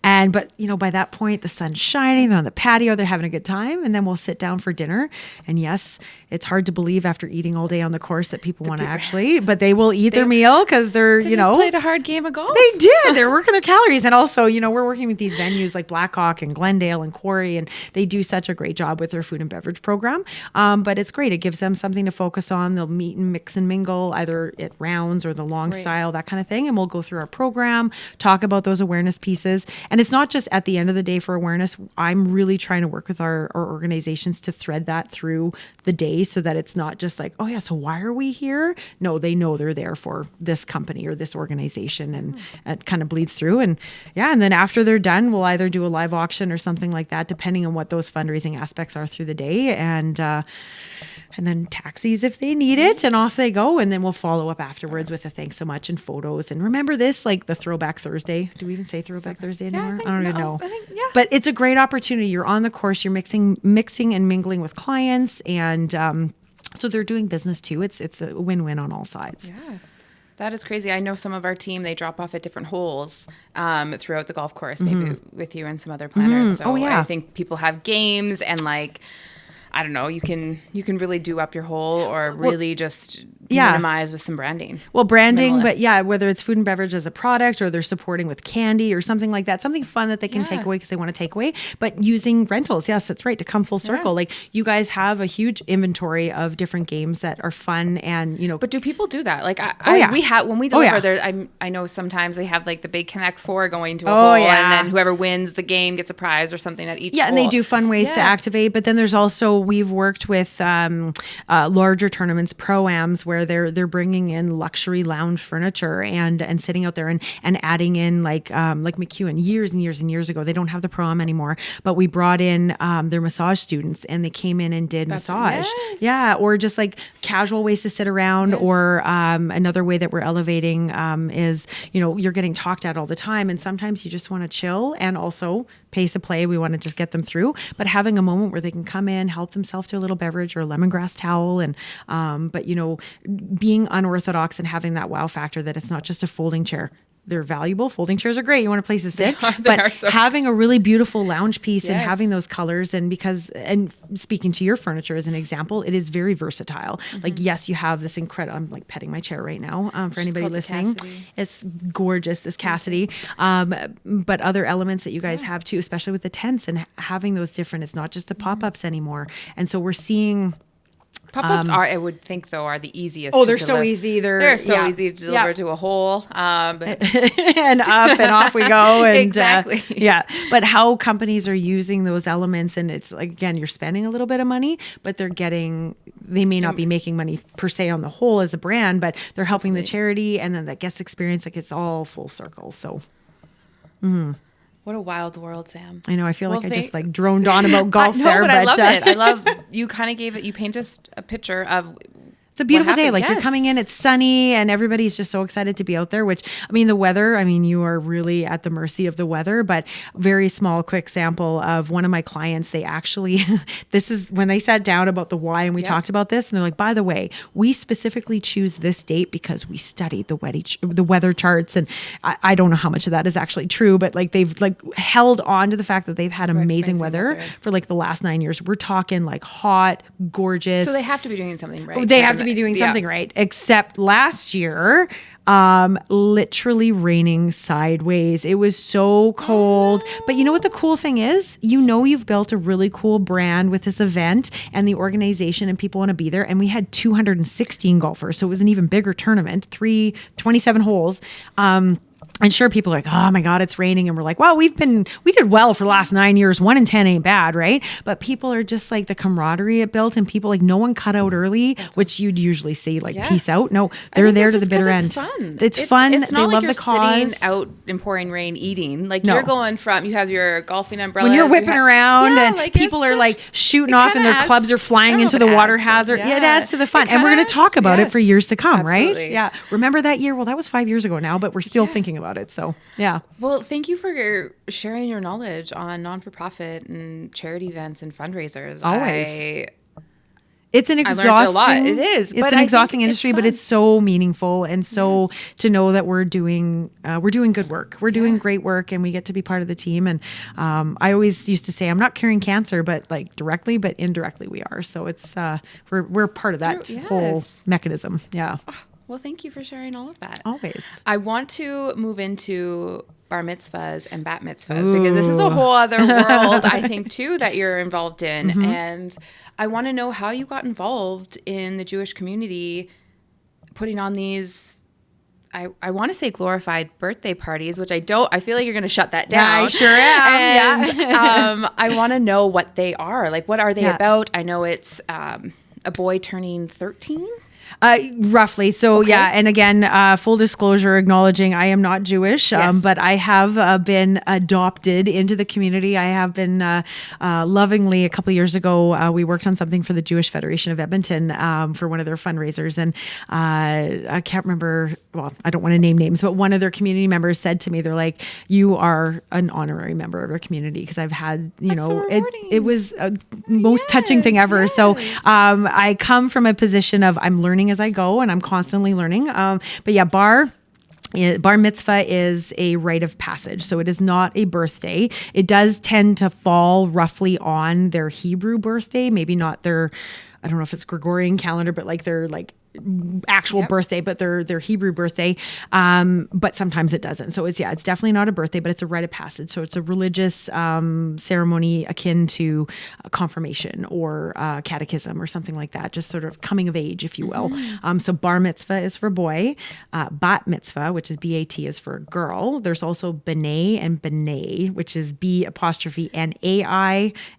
But by that point, the sun's shining, they're on the patio, they're having a good time, and then we'll sit down for dinner. And yes, it's hard to believe after eating all day on the course that people want to actually, but they will eat their meal, because they're, They just played a hard game of golf. They did. They're working their calories. And also, we're working with these venues like Blackhawk and Glendale and Quarry, and they do such a great job with their food and beverage program. But it's great. It gives them something to focus on. They'll meet and mix and mingle either at rounds or the long style, that kind of thing. And we'll go through our program, talk about those awareness pieces. And it's not just at the end of the day for awareness. I'm really trying to work with our organizations to thread that through the day, so that it's not just like, oh yeah, so why are we here? No, they know they're there for this company or this organization, and it kind of bleeds through. And and then after they're done, we'll either do a live auction or something like that, depending on what those fundraising aspects are through the day. And then taxis if they need it, and off they go. And then we'll follow up afterwards with a thanks so much and photos. And remember this, like the Throwback Thursday. Do we even say Throwback Thursday anymore? I don't even know. But it's a great opportunity. You're on the course, you're mixing and mingling with clients. And so they're doing business too. It's a win-win on all sides. Yeah. That is crazy. I know some of our team, they drop off at different holes throughout the golf course, maybe with you and some other planners. So I think people have games, and like, I don't know, you can really do up your hole, or really just minimize with some branding. Well, branding, but whether it's food and beverage as a product, or they're supporting with candy or something like that, something fun that they can take away because they want to take away, but using rentals. Yes, that's right. To come full circle. Like, you guys have a huge inventory of different games that are fun, and, But do people do that? Like, we have, when we deliver there, I know sometimes they have like the big Connect Four going to a hole, and then whoever wins the game gets a prize or something at each hole. And they do fun ways to activate, but then there's also, we've worked with larger tournaments, pro-ams, where they're bringing in luxury lounge furniture and sitting out there and adding in like McEwen years and years and years ago. They don't have the pro-am anymore, but we brought in their massage students, and they came in and did massage. Yes. Yeah, or just like casual ways to sit around, or another way that we're elevating is, you're getting talked at all the time, and sometimes you just want to chill and also pace of play. We want to just get them through, but having a moment where they can come in, help themselves to a little beverage or a lemongrass towel. And, but being unorthodox and having that wow factor that it's not just a folding chair. They're valuable. Folding chairs are great. You want a place to sit, but having a really beautiful lounge piece and having those colors, and speaking to your furniture as an example, it is very versatile. Like, yes, you have this incredible, I'm like petting my chair right now for anybody listening. It's gorgeous, this Cassidy. But other elements that you guys have too, especially with the tents and having those different, it's not just the pop-ups anymore. And so we're seeing... Pop-ups are, I would think, though, are the easiest. Oh, they're so easy. They're so easy to deliver to a hole. And up and off we go. And, exactly. But how companies are using those elements, and it's like, again, you're spending a little bit of money, but they may not be making money per se on the whole as a brand, but they're helping the charity, and then that guest experience, like it's all full circle. So. What a wild world, Sam. I know. I feel like I just like droned on about golf there. But I love it. I love, you kind of you paint us a picture of it's a beautiful day. Like you're coming in, it's sunny, and everybody's just so excited to be out there, which, I mean, the weather, you are really at the mercy of the weather, but very small, quick sample of one of my clients. They actually, this is when they sat down about the why, and we talked about this, and they're like, by the way, we specifically choose this date because we studied the weather charts. And I don't know how much of that is actually true, but like they've like held on to the fact that they've had amazing weather for like the last 9 years. We're talking like hot, gorgeous. So they have to be doing something right. They have to be doing something right, except last year, literally raining sideways. It was so cold. But you know what the cool thing is? You've built a really cool brand with this event and the organization, and people want to be there. And we had 216 golfers. So it was an even bigger tournament, 27 holes. And sure, people are like, oh my God, it's raining. And we're like, well, we did well for the last 9 years. 1 in 10 ain't bad, right? But people are just like the camaraderie it built, and people like no one cut out early, which you'd usually see like peace out. No, they're there to the bitter end. It's fun. It's not they like love you're the cause. sitting out in pouring rain eating. Like you're going from, you have your golfing umbrellas. When you're whipping around and like people are like shooting off and their clubs are flying into the water hazard. Yeah, it adds to the fun. And we're going to talk about it for years to come, right? Yeah. Remember that year? Well, that was 5 years ago now, but we're still thinking about it. So, yeah. Well, thank you for sharing your knowledge on non-for-profit and charity events and fundraisers. Always. It's an exhausting. I learned a lot. It is. It's an exhausting industry, but it's so meaningful, and so to know that we're doing good work. We're doing great work, and we get to be part of the team. And I always used to say, I'm not curing cancer, but like directly, but indirectly we are. So it's we're part of that whole mechanism. Yeah. Well, thank you for sharing all of that. Always. I want to move into bar mitzvahs and bat mitzvahs because this is a whole other world, I think, too, that you're involved in. Mm-hmm. And I want to know how you got involved in the Jewish community putting on these, I want to say glorified birthday parties, which I don't. I feel like you're going to shut that down. I sure am. And I want to know what they are. Like, what are they about? I know it's a boy turning 13. Roughly. So and again, full disclosure, acknowledging I am not Jewish, but I have been adopted into the community. I have been lovingly, a couple of years ago, we worked on something for the Jewish Federation of Edmonton for one of their fundraisers. And I can't remember, well, I don't want to name names, but one of their community members said to me, they're like, you are an honorary member of our community, because I've had, it was a most touching thing ever. So I come from a position of I'm learning as I go, and I'm constantly learning. But yeah, bar mitzvah is a rite of passage. So it is not a birthday. It does tend to fall roughly on their Hebrew birthday, maybe not their, I don't know if it's Gregorian calendar, but like their like actual birthday, but their Hebrew birthday. But sometimes it doesn't. So it's definitely not a birthday, but it's a rite of passage. So it's a religious ceremony akin to confirmation or catechism or something like that. Just sort of coming of age, if you will. So bar mitzvah is for boy. Bat mitzvah, which is B-A-T, is for girl. There's also b'nai and b'nai, which is B'-N-A-I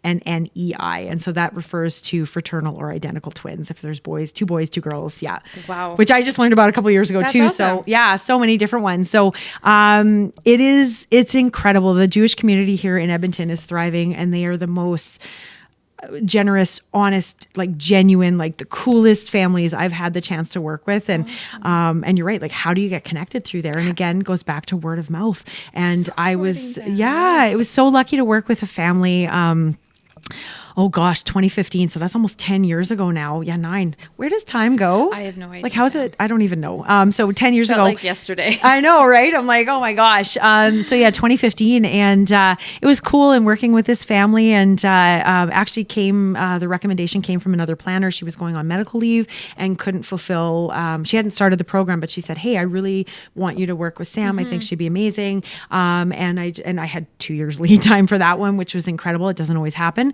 and N-E-I. And so that refers to fraternal or identical twins. If there's two boys, two girls. Yeah. Wow. Which I just learned about a couple of years ago. That's too. Awesome. So so many different ones. So it's incredible. The Jewish community here in Edmonton is thriving, and they are the most generous, honest, like genuine, like the coolest families I've had the chance to work with. And you're right. Like, how do you get connected through there? And again, goes back to word of mouth. And I was, it was so lucky to work with a family. Oh gosh, 2015. So that's almost 10 years ago now. Yeah, 9. Where does time go? I have no idea. Like, how's it? I don't even know. So 10 years ago. Like yesterday. I know, right? I'm like, oh my gosh. So yeah, 2015. And it was cool and working with this family. And actually the recommendation came from another planner. She was going on medical leave and couldn't fulfill, she hadn't started the program, but she said, hey, I really want you to work with Sam. I think she'd be amazing. And I had 2 years lead time for that one, which was incredible. It doesn't always happen.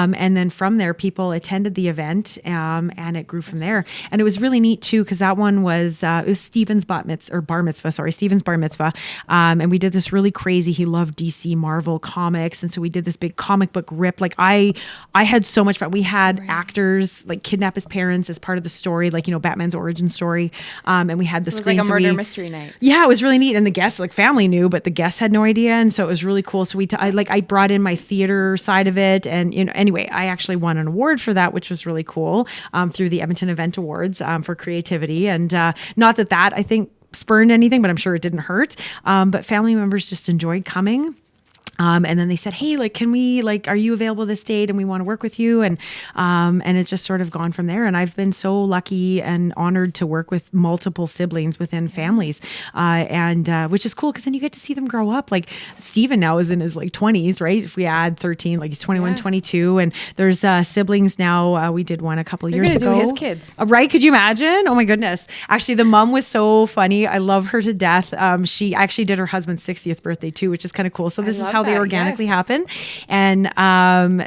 And then from there, people attended the event, and it grew from there. And it was really neat too, because that one was it was Stephen's Bar Mitzvah. Stephen's Bar Mitzvah. And we did this really crazy. He loved DC Marvel comics, and so we did this big comic book rip. Like I had so much fun. We had actors like kidnap his parents as part of the story, like Batman's origin story. And we had the screens. It was like a murder mystery night. Yeah, it was really neat. And the guests, like family knew, but the guests had no idea, and so it was really cool. So I brought in my theater side of it, and anyway, I actually won an award for that, which was really cool, through the Edmonton Event Awards for creativity. And not that I think spurned anything, but I'm sure it didn't hurt. But family members just enjoyed coming. And then they said, hey, like, can we, like, are you available this date? And we want to work with you. And it's just sort of gone from there. And I've been so lucky and honored to work with multiple siblings within families. Which is cool, because then you get to see them grow up. Like Stephen now is in his like 20s, right? If we add 13, like he's 21, 22. And there's siblings now. We did one a couple years ago. Do his kids. Right? Could you imagine? Oh my goodness. Actually, the mom was so funny. I love her to death. She actually did her husband's 60th birthday too, which is kind of cool. So this is how they organically happen. And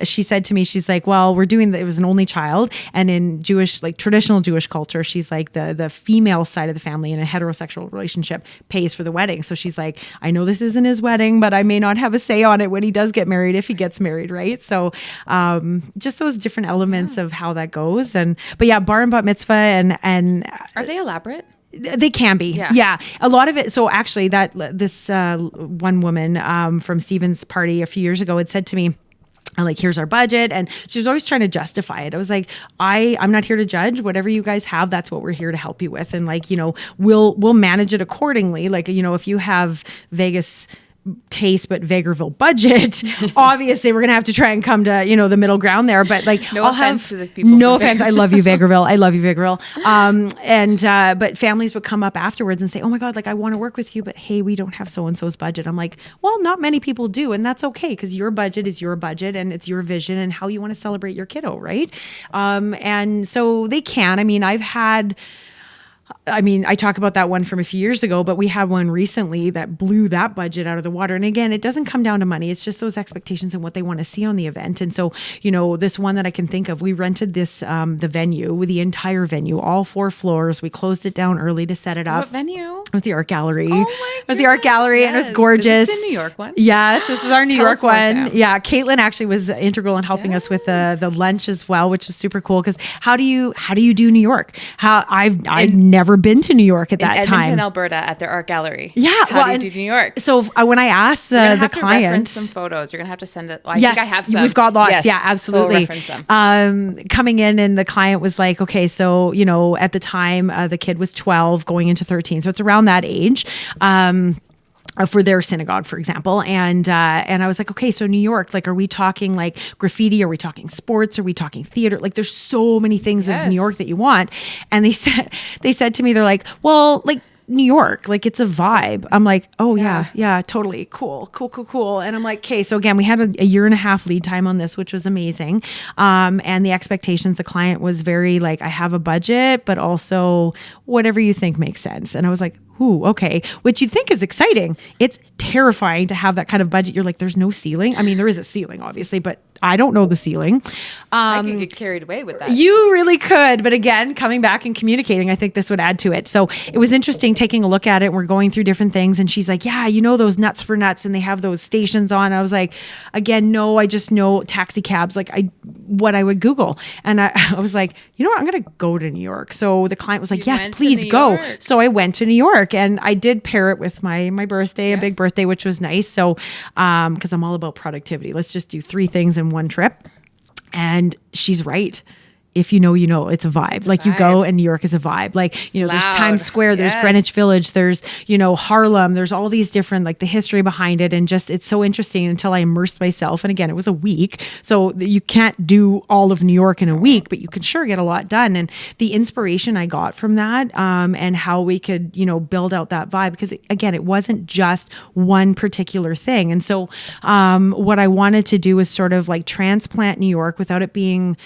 she said to me, she's like, well, it was an only child. And in Jewish, like traditional Jewish culture, she's like the female side of the family in a heterosexual relationship pays for the wedding. So she's like, I know this isn't his wedding, but I may not have a say on it when he does get married, if he gets married, right? So just those different elements of how that goes. But yeah, bar and bat mitzvah and are they elaborate? They can be. Yeah. A lot of it. So actually this one woman from Stephen's party a few years ago had said to me, like, here's our budget. And she was always trying to justify it. I was like, I'm not here to judge. Whatever you guys have, that's what we're here to help you with. And like, we'll manage it accordingly. Like, if you have Vegas taste but Vegreville budget, obviously we're gonna have to try and come to the middle ground there. But like, no offense to the people. No offense. I love you, Vegreville. I love you, Vegreville. But families would come up afterwards and say, oh my God, like I want to work with you, but hey, we don't have so and so's budget. I'm like, well, not many people do, and that's okay, because your budget is your budget and it's your vision and how you want to celebrate your kiddo, right? And so they can. I talk about that one from a few years ago, but we had one recently that blew that budget out of the water. And again, it doesn't come down to money. It's just those expectations and what they want to see on the event. And so, this one that I can think of, we rented this, the venue, the entire venue, all 4 floors. We closed it down early to set it up. What venue? It was the Art Gallery. Oh my It was the Art Gallery, and it was gorgeous. Is this the New York one? Yes, this is our New York one. Sam. Yeah, Kaitlyn actually was integral in helping us with the lunch as well, which was super cool. Because how do you do New York? I've never been to New York at that time. Edmonton, Alberta, at their Art Gallery. Yeah, how do you do New York? So when I asked the client, reference some photos. You're gonna have to send it. I think I have some. We've got lots. Yes. Yeah, absolutely. So reference them. Coming in, and the client was like, okay, so at the time the kid was 12 going into 13, so it's around that age. For their synagogue, for example. And I was like, okay, so New York, like, are we talking like graffiti? Are we talking sports? Are we talking theater? Like, there's so many things of New York that you want. And they said to me, they're like, well, like, New York, like, it's a vibe. I'm like, oh yeah, totally. Cool. And I'm like, okay, so again, we had a year and a half lead time on this, which was amazing. And the expectations, the client was very like, I have a budget, but also whatever you think makes sense. And I was like, ooh, okay. Which you think is exciting. It's terrifying to have that kind of budget. You're like, there's no ceiling. I mean, there is a ceiling, obviously, but I don't know the ceiling. I could get carried away with that. You really could. But again, coming back and communicating, I think this would add to it. So it was interesting taking a look at it. We're going through different things. And she's like, yeah, those Nuts for Nuts, and they have those stations on. I was like, again, no, I just know taxi cabs, like what I would Google. And I was like, I'm going to go to New York. So the client was like, yes, please go. So I went to New York, and I did pair it with my birthday, a big birthday, which was nice. So, because I'm all about productivity. Let's just do 3 things in one trip. And she's right. If you know, you know, it's a vibe. Like you go and New York is a vibe. Like, you know, there's Times Square, there's Greenwich Village, there's, you know, Harlem, there's all these different, like the history behind it. And just, it's so interesting until I immersed myself. And again, it was a week. So you can't do all of New York in a week, but you can sure get a lot done. And the inspiration I got from that and how we could, you know, build out that vibe, because again, it wasn't just one particular thing. And so what I wanted to do was sort of like transplant New York without it being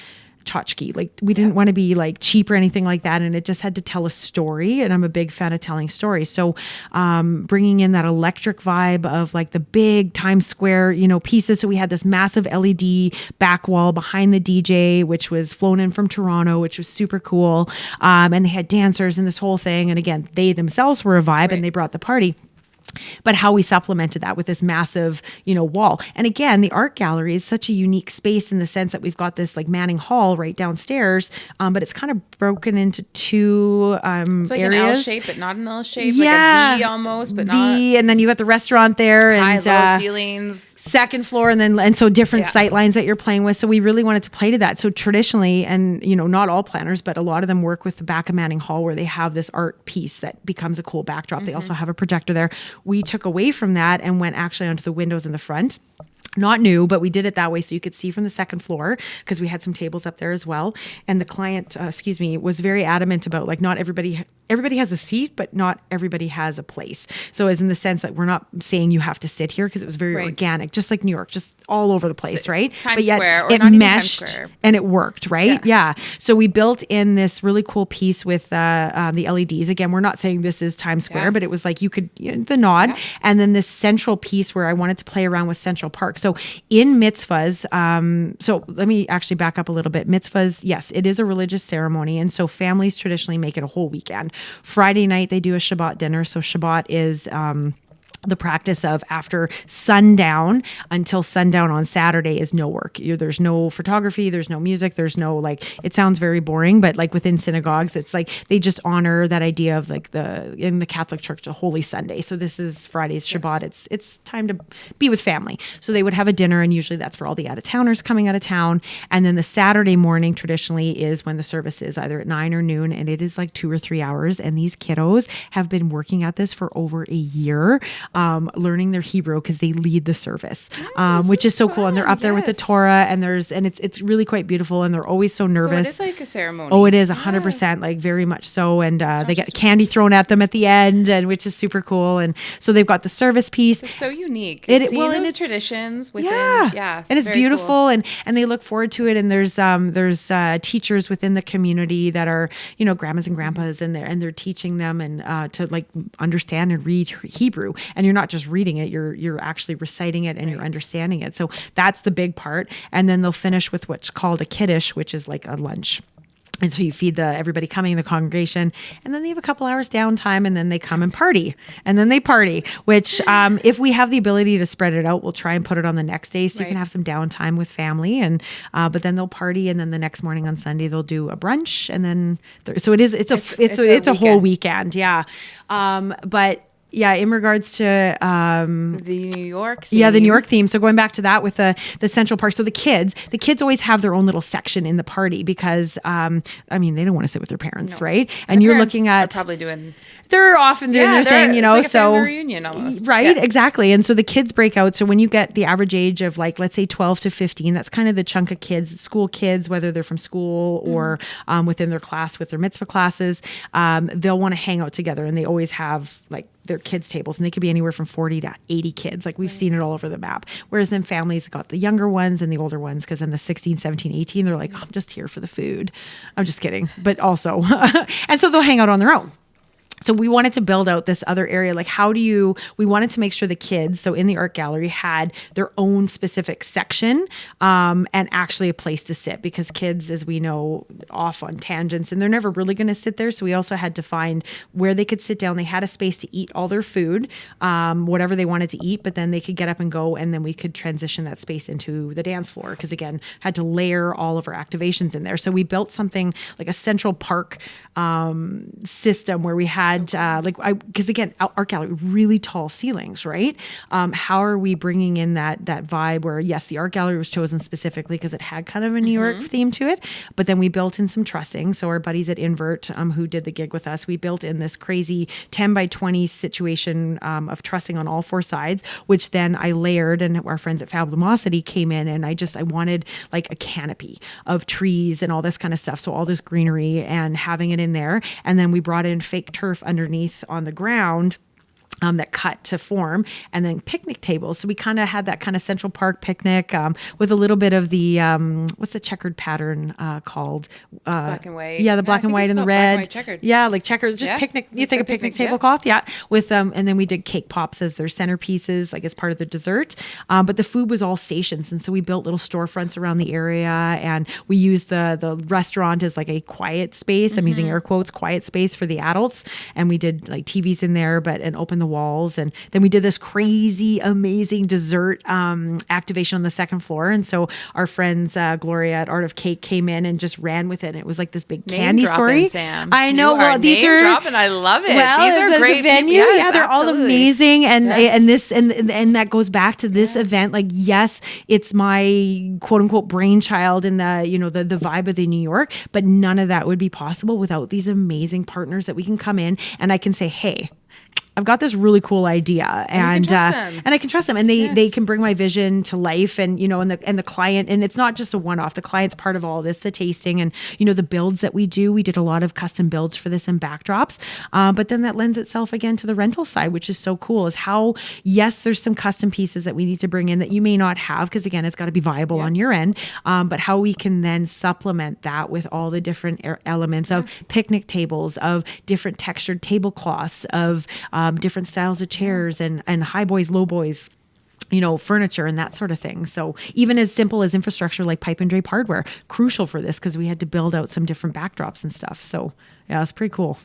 tchotchke. Like we didn't want to be like cheap or anything like that. And it just had to tell a story. And I'm a big fan of telling stories. So bringing in that electric vibe of like the big Times Square, you know, pieces. So we had this massive LED back wall behind the DJ, which was flown in from Toronto, which was super cool. And they had dancers and this whole thing. And again, they themselves were a vibe and they brought the party. But how we supplemented that with this massive, you know, wall. And again, the art gallery is such a unique space in the sense that we've got this like Manning Hall right downstairs, but it's kind of broken into two it's like areas. An L shape, but not an L shape. Yeah. Like a V almost, but not. And then you got the restaurant there and high, low ceilings. Second floor. And so different sight lines that you're playing with. So we really wanted to play to that. So traditionally, and you know, not all planners, but a lot of them work with the back of Manning Hall where they have this art piece that becomes a cool backdrop. They also have a projector there. We took away from that and went actually onto the windows in the front. Not new, but we did it that way so you could see from the second floor because we had some tables up there as well. And the client, was very adamant about like not everybody has a seat, but not everybody has a place. So as in the sense that we're not saying you have to sit here because it was very organic, just like New York, just all over the place, right? Times Square, or it not even meshed Times Square. And it worked, right? Yeah. So we built in this really cool piece with the LEDs. Again, we're not saying this is Times Square, but it was like you could, the nod. And then this central piece where I wanted to play around with Central Park. So in mitzvahs, so let me actually back up a little bit. Mitzvahs, yes, it is a religious ceremony. And so families traditionally make it a whole weekend. Friday night, they do a Shabbat dinner. So Shabbat is the practice of after sundown until sundown on Saturday is no work. There's no photography, there's no music, there's no like, it sounds very boring, but like within synagogues, it's like they just honor that idea of like in the Catholic Church, the Holy Sunday. So this is Friday's Shabbat. It's time to be with family. So they would have a dinner and usually that's for all the out-of-towners coming out of town. And then the Saturday morning traditionally is when the service is either at 9 or noon and it is like 2 or 3 hours. And these kiddos have been working at this for over a year. Learning their Hebrew because they lead the service, which is so cool. And they're up there with the Torah and it's really quite beautiful. And they're always so nervous. So it is like a ceremony. Oh, it is 100%, like very much so. And they get candy thrown at them at the end, and which is super cool. And so they've got the service piece. It's so unique. Those traditions within, and it's beautiful, cool. and they look forward to it. And there's teachers within the community that are, you know, grandmas and grandpas, and they're teaching them and to like understand and read Hebrew. And you're not just reading it, you're actually reciting it and you're understanding it. So that's the big part. And then they'll finish with what's called a kiddush, which is like a lunch. And so you feed everybody coming in the congregation, and then they have a couple hours downtime, and then they come and party, and then they party, which if we have the ability to spread it out, we'll try and put it on the next day so you can have some downtime with family. And but then they'll party, and then the next morning on Sunday they'll do a brunch, and then it's a whole weekend. Yeah. But yeah, in regards to the New York theme. Yeah, the New York theme. So going back to that with the Central Park. So the kids always have their own little section in the party because they don't want to sit with their parents, right? And you're looking at they're often doing their thing, you know. It's like a family reunion almost. Right, exactly. And so the kids break out. So when you get the average age of like, let's say 12 to 15, that's kind of the chunk of kids, school kids, whether they're from school or within their class with their mitzvah classes, they'll want to hang out together, and they always have like their kids tables, and they could be anywhere from 40 to 80 kids. Like we've seen it all over the map. Whereas then families got the younger ones and the older ones, because then the 16, 17, 18, they're like, oh, I'm just here for the food. I'm just kidding. But also, and so they'll hang out on their own. So we wanted to build out this other area. Like we wanted to make sure the kids, so in the art gallery, had their own specific section and actually a place to sit, because kids, as we know, off on tangents and they're never really going to sit there. So we also had to find where they could sit down. They had a space to eat all their food, whatever they wanted to eat, but then they could get up and go, and then we could transition that space into the dance floor, because again, had to layer all of our activations in there. So we built something like a Central Park system where we had had because again, art gallery, really tall ceilings, right? How are we bringing in that vibe where yes, the art gallery was chosen specifically because it had kind of a New York theme to it, but then we built in some trussing. So our buddies at Invert, who did the gig with us, we built in this crazy 10 by 20 situation of trussing on all four sides, which then I layered, and our friends at Fabulosity came in, and I wanted like a canopy of trees and all this kind of stuff. So all this greenery and having it in there. And then we brought in fake turf underneath on the ground that cut to form, and then picnic tables. So we kind of had that kind of Central Park picnic with a little bit of the, what's the checkered pattern called? Black and white. Yeah, the black and white and the red. White checkered. Yeah, like checkers, just picnic. You think a picnic tablecloth? Yeah. With and then we did cake pops as their centerpieces, like as part of the dessert. But the food was all stations. And so we built little storefronts around the area, and we used the restaurant as like a quiet space. I'm using air quotes, quiet space for the adults. And we did like TVs in there, and opened the walls. And then we did this crazy, amazing dessert activation on the second floor. And so our friends, Gloria at Art of Cake, came in and just ran with it. And it was like this big candy story. Sam. I know. Well, these are dropping. I love it. Well, these are great venue. Yes, yeah, they're absolutely. all amazing. And and that goes back to this event. Like, yes, it's my quote unquote brainchild in the the vibe of the New York, but none of that would be possible without these amazing partners that we can come in and I can say, hey, I've got this really cool idea, and I can trust them, and they can bring my vision to life, and and the client, and it's not just a one-off. The client's part of all this, the tasting, and the builds that we do. We did a lot of custom builds for this and backdrops, but then that lends itself again to the rental side, which is so cool. Is how yes, there's some custom pieces that we need to bring in that you may not have because again, it's got to be viable on your end, but how we can then supplement that with all the different elements of picnic tables, of different textured tablecloths, of different styles of chairs and high boys, low boys, furniture and that sort of thing. So even as simple as infrastructure like pipe and drape hardware, crucial for this because we had to build out some different backdrops and stuff. So yeah, it's pretty cool.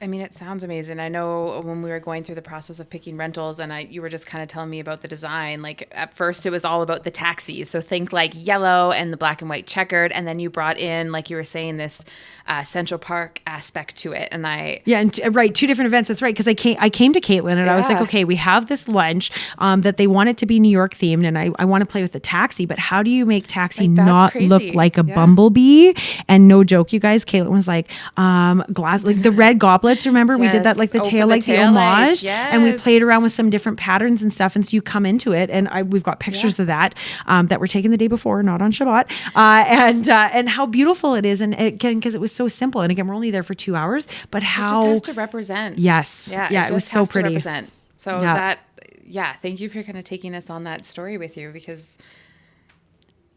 It sounds amazing. I know when we were going through the process of picking rentals and you were just kind of telling me about the design, like at first it was all about the taxis. So think like yellow and the black and white checkered. And then you brought in, like you were saying, this Central Park aspect to it. And right. Two different events. That's right. Because I came to Kaitlyn and I was like, okay, we have this lunch that they want it to be New York themed. And I want to play with the taxi, but how do you make taxi not look like a bumblebee? And no joke, you guys, Kaitlyn was like, glass, like the red goblet. Remember we did that like the tail, like the homage, and we played around with some different patterns and stuff. And so you come into it, and we've got pictures of that were taken the day before, not on Shabbat, and how beautiful it is. And again, because it was so simple. And again, we're only there for 2 hours, but how it just has to represent. Yes, it was so pretty. So thank you for kind of taking us on that story with you because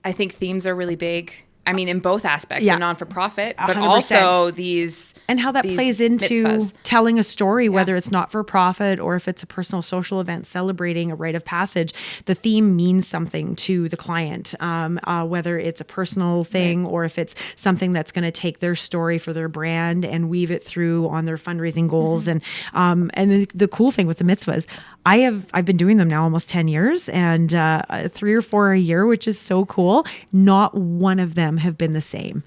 I think themes are really big. I mean, in both aspects, the non-for-profit, but 100%. Also these and how that plays into mitzvahs. Telling a story, whether it's not for profit or if it's a personal social event celebrating a rite of passage. The theme means something to the client, whether it's a personal thing or if it's something that's going to take their story for their brand and weave it through on their fundraising goals. And the cool thing with the mitzvahs, I've been doing them now almost 10 years and 3 or 4 a year, which is so cool. Not one of them have been the same.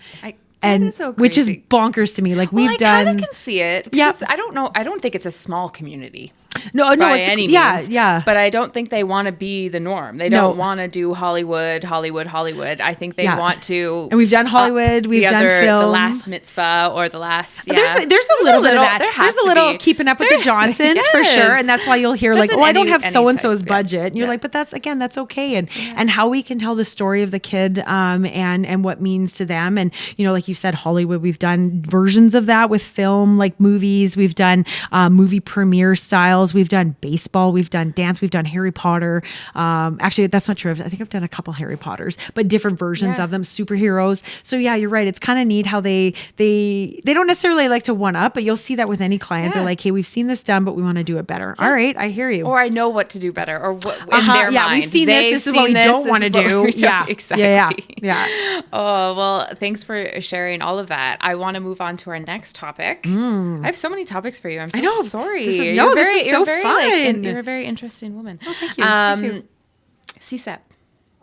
So which is bonkers to me. Like I kind of can see it. Yeah. I don't know. I don't think it's a small community. No, by any means. Yeah. But I don't think they want to be the norm. They don't want to do Hollywood. I think they want to. And we've done Hollywood. We've done film. The last mitzvah or the last. Yeah. There's a little bit of that. There's a little keeping up with the Johnsons for sure, and that's why you'll hear I don't have so and so's budget. And you're like, but that's okay. And how we can tell the story of the kid and what means to them. And like you said, Hollywood. We've done versions of that with film, like movies. We've done movie premiere styles. We've done baseball. We've done dance. We've done Harry Potter. Actually, that's not true. I think I've done a couple Harry Potters, but different versions of them, superheroes. So yeah, you're right. It's kind of neat how they don't necessarily like to one up, but you'll see that with any client. They're like, hey, we've seen this done, but we want to do it better. All right, I hear you. Or I know what to do better. Or what in their mind. We've seen this. This is what we don't want to do. Yeah, exactly. Yeah. Oh, well, thanks for sharing all of that. I want to move on to our next topic. I have so many topics for you. I'm so sorry. This is so fun. You're a very interesting woman. Oh, thank you. CSEP.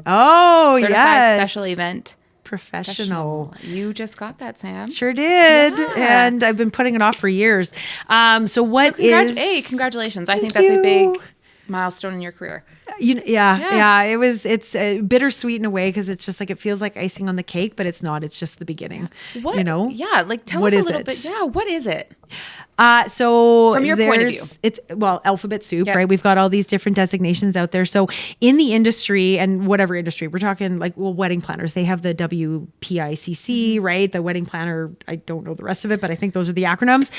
Oh, Certified Special Event professional. You just got that, Sam. Sure did. Yeah. And I've been putting it off for years. Congratulations. I think that's a big milestone in your career. It's bittersweet in a way because it's just like it feels like icing on the cake, but it's not. It's just the beginning. What? You know? Yeah, like tell us a little bit. Yeah, what is it? So from your point of view, it's alphabet soup, right? We've got all these different designations out there. So in the industry and whatever industry, we're talking like, wedding planners, they have the WPICC, right? The wedding planner, I don't know the rest of it, but I think those are the acronyms.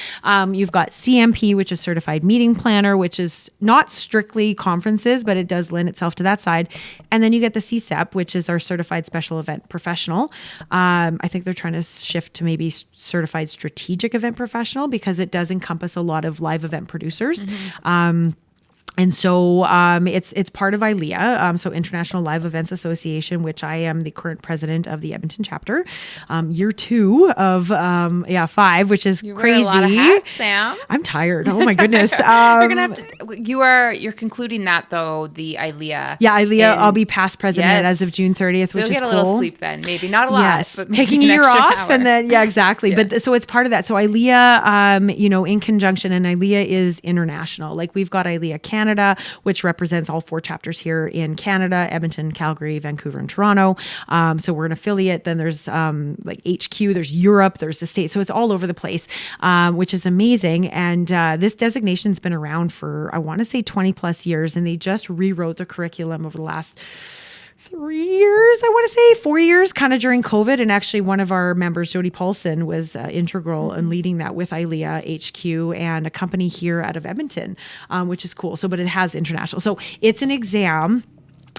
You've got CMP, which is certified meeting planner, which is not strictly conferences, but it does lend itself to that side. And then you get the CSEP, which is our certified special event professional. I think they're trying to shift to maybe certified strategic event professional because it does encompass a lot of live event producers. And so it's part of ILEA, so International Live Events Association, which I am the current president of the Edmonton chapter. Year 2 of 5, which is crazy. Wear a lot of hats, Sam. I'm tired. Oh my goodness. You're gonna have to. You're concluding that though, the ILEA. Yeah, ILEA. I'll be past president as of June 30th, so which is cool. So you'll get a little sleep then, maybe not a lot. Yes, but taking a year off, and then exactly. Yeah. But so it's part of that. So ILEA, in conjunction, and ILEA is international. Like we've got ILEA Canada, which represents all 4 chapters here in Canada: Edmonton, Calgary, Vancouver, and Toronto. So we're an affiliate. Then there's like HQ, there's Europe, there's the States. So it's all over the place, which is amazing. And this designation's been around for, I want to say 20 plus years. And they just rewrote the curriculum over the last 3 years, I want to say 4 years, kind of during COVID. And actually one of our members, Jody Paulson, was integral in leading that with ILEA HQ and a company here out of Edmonton, which is cool. So, but it has international. So it's an exam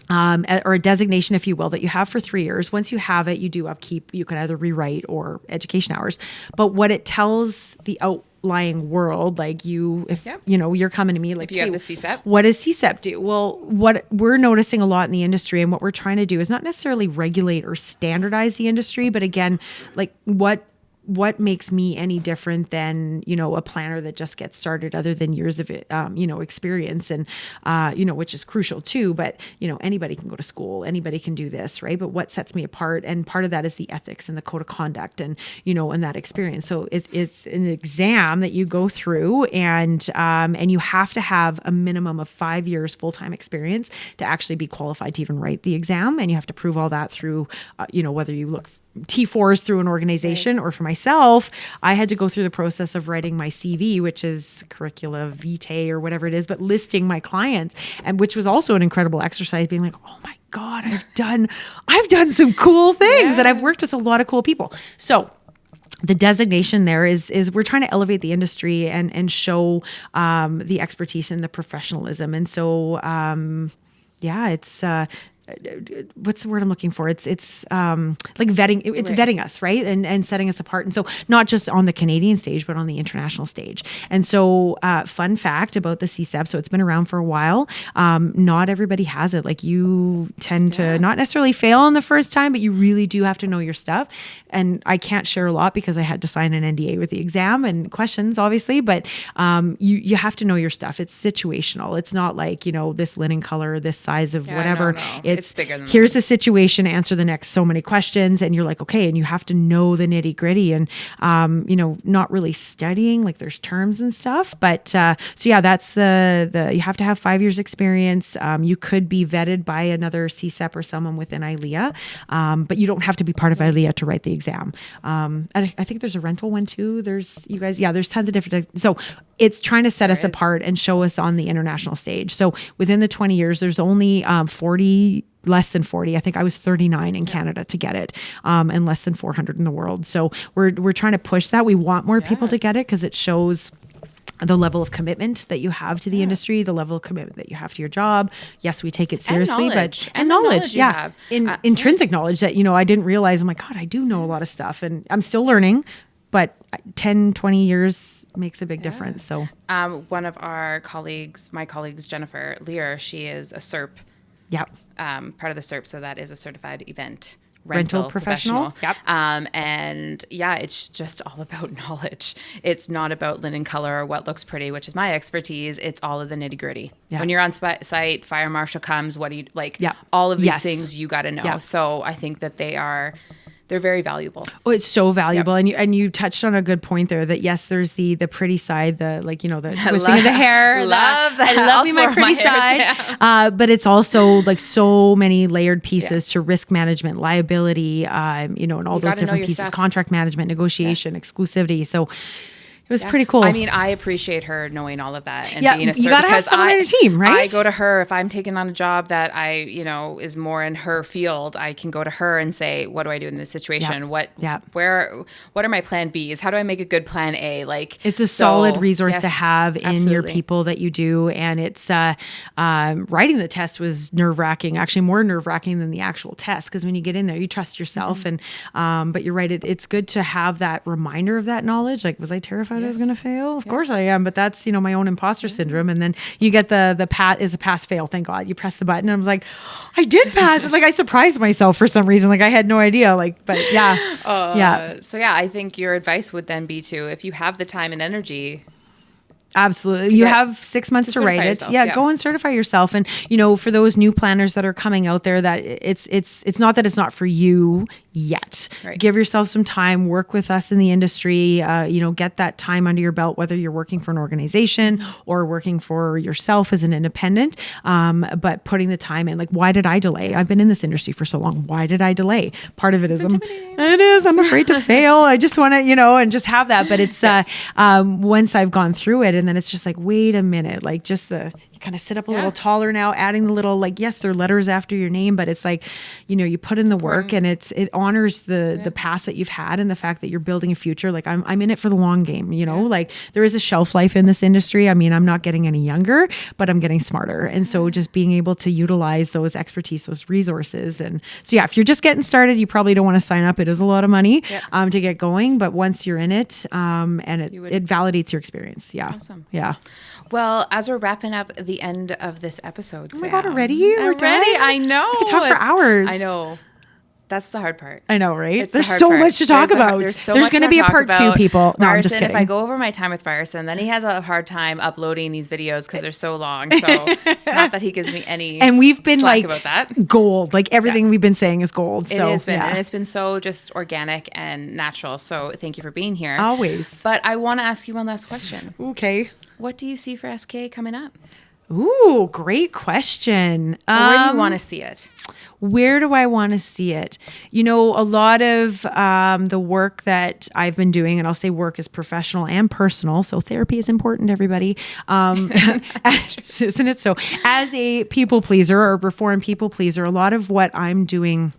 or a designation, if you will, that you have for 3 years. Once you have it, you do upkeep. You can either rewrite or education hours. But what it tells the outlying world, like you're coming to me like, you have the CSEP. What does CSEP do? Well, what we're noticing a lot in the industry and what we're trying to do is not necessarily regulate or standardize the industry, but again, like what makes me any different than, a planner that just gets started other than years of experience and, which is crucial too. But, anybody can go to school, anybody can do this, right? But what sets me apart? And part of that is the ethics and the code of conduct and, and that experience. So it's an exam that you go through and you have to have a minimum of 5 years full-time experience to actually be qualified to even write the exam. And you have to prove all that through, whether you look T4s through an organization or for myself, I had to go through the process of writing my CV, which is curricula vitae or whatever it is, but listing my clients, and which was also an incredible exercise, being like, oh my God, I've done some cool things and I've worked with a lot of cool people. So the designation there is we're trying to elevate the industry and show the expertise and the professionalism. And so, it's what's the word I'm looking for? It's like vetting. It's vetting us, right, and setting us apart. And so not just on the Canadian stage, but on the international stage. And so, fun fact about the CSEP. So it's been around for a while. Not everybody has it. Like you tend to not necessarily fail on the first time, but you really do have to know your stuff. And I can't share a lot because I had to sign an NDA with the exam and questions, obviously. But you have to know your stuff. It's situational. It's not like this linen color, this size of whatever. No. It's bigger than here's the situation, answer the next so many questions, and you're like, okay, and you have to know the nitty gritty and not really studying, like there's terms and stuff. But that's the you have to have 5 years experience. You could be vetted by another CSEP or someone within ILEA, but you don't have to be part of ILEA to write the exam. And I think there's a rental one too. There's tons of different. So it's trying to set us apart and show us on the international stage. So within the 20 years, there's only less than 40. I think I was 39 in Canada to get it, and less than 400 in the world. So we're trying to push that. We want more people to get it because it shows the level of commitment that you have to the industry, the level of commitment that you have to your job. Yes, we take it seriously, but knowledge, intrinsic knowledge that, I didn't realize. I'm like, God, I do know a lot of stuff and I'm still learning, but 10, 20 years makes a big difference. So, one of our colleagues, my colleagues, Jennifer Lear, she is a CERP. Yep. Part of the CERP. So that is a certified event rental professional. Yep. It's just all about knowledge. It's not about linen color or what looks pretty, which is my expertise. It's all of the nitty gritty. Yeah. When you're on site, fire marshal comes, what do you like? Yeah. All of these things you got to know. Yeah. So I think that they're very valuable. Oh, it's so valuable. Yep. And you touched on a good point there that yes, there's the pretty side, the like, the twisting of the hair. I love me my pretty side. But it's also like so many layered pieces to risk management, liability, and all those different pieces, contract management, negotiation, exclusivity. So it was pretty cool. I mean, I appreciate her knowing all of that and being a you gotta have someone on your team, right? I go to her if I'm taking on a job that is more in her field. I can go to her and say, "What do I do in this situation? What are my plan Bs? How do I make a good plan A?" Like, it's a solid resource to have in your people that you do, and it's writing the test was nerve-wracking. Actually, more nerve-wracking than the actual test because when you get in there, you trust yourself, and but you're right. It's good to have that reminder of that knowledge. Like, was I terrified I was going to fail? Of course I am, but that's, my own imposter syndrome. And then you get the pass fail. Thank God you press the button. And I was like, I did pass. And like, I surprised myself for some reason. Like I had no idea. So yeah, I think your advice would then be to, if you have the time and energy, absolutely. You have 6 months to write it. Yourself, go and certify yourself. And, for those new planners that are coming out there, that it's not that it's not for you yet. Right. Give yourself some time, work with us in the industry, get that time under your belt, whether you're working for an organization or working for yourself as an independent. But putting the time in, like, why did I delay? I've been in this industry for so long. Why did I delay? Part of it is I'm afraid to fail. I just want to, and just have that. But it's once I've gone through it, and then it's just like, wait a minute, like just you kind of sit up a little taller now, adding the little, like, yes, they're letters after your name, but it's like, you put in the work and it honors the past that you've had and the fact that you're building a future. Like I'm in it for the long game, like there is a shelf life in this industry. I mean, I'm not getting any younger, but I'm getting smarter. And so just being able to utilize those expertise, those resources. And so, if you're just getting started, you probably don't want to sign up. It is a lot of money to get going, but once you're in it, and it validates your experience. Yeah. Awesome. Yeah. Well, as we're wrapping up the end of this episode, oh my God, already? We're done? I know. We could talk for hours. I know. That's the hard part. I know, right? There's so much to talk about. There's going to be a part 2, people. No, I'm just kidding. If I go over my time with Ryerson, then he has a hard time uploading these videos because they're so long. So not that he gives me any and we've been slack like about that. Gold. Like everything we've been saying is gold. It has been. And it's been so just organic and natural. So thank you for being here. Always. But I want to ask you one last question. Okay. What do you see for SK coming up? Ooh, great question. Where do you want to see it? Where do I want to see it? A lot of the work that I've been doing, and I'll say work is professional and personal, so therapy is important, everybody. Isn't it? So as a people pleaser or reformed people pleaser, a lot of what I'm doing,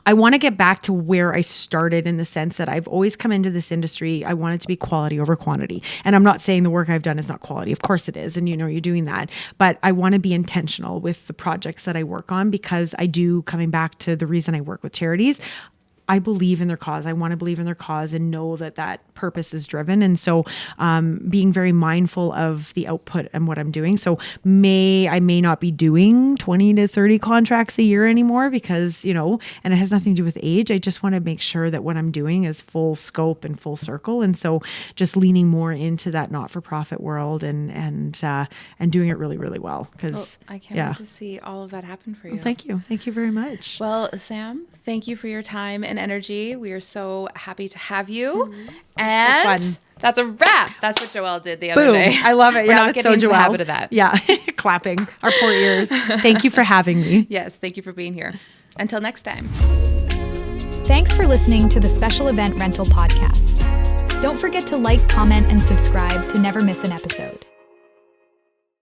I want to get back to where I started in the sense that I've always come into this industry. I want it to be quality over quantity. And I'm not saying the work I've done is not quality. Of course it is. And you're doing that. But I want to be intentional with the projects that I work on because I do, coming back to the reason I work with charities, I believe in their cause. I want to believe in their cause and know that purpose is driven. And so being very mindful of the output and what I'm doing. So I may not be doing 20 to 30 contracts a year anymore because, and it has nothing to do with age. I just want to make sure that what I'm doing is full scope and full circle. And so just leaning more into that not-for-profit world and doing it really, really well. Because I can't wait to see all of that happen for you. Well, thank you. Thank you very much. Well, Sam, thank you for your time and energy. We are so happy to have you. Mm-hmm. And so that's a wrap. That's what Joelle did the other day. I love it. We're not getting into the habit of that. Yeah. Clapping our poor ears. Thank you for having me. Yes. Thank you for being here. Until next time. Thanks for listening to the Special Event Rental Podcast. Don't forget to like, comment, and subscribe to never miss an episode.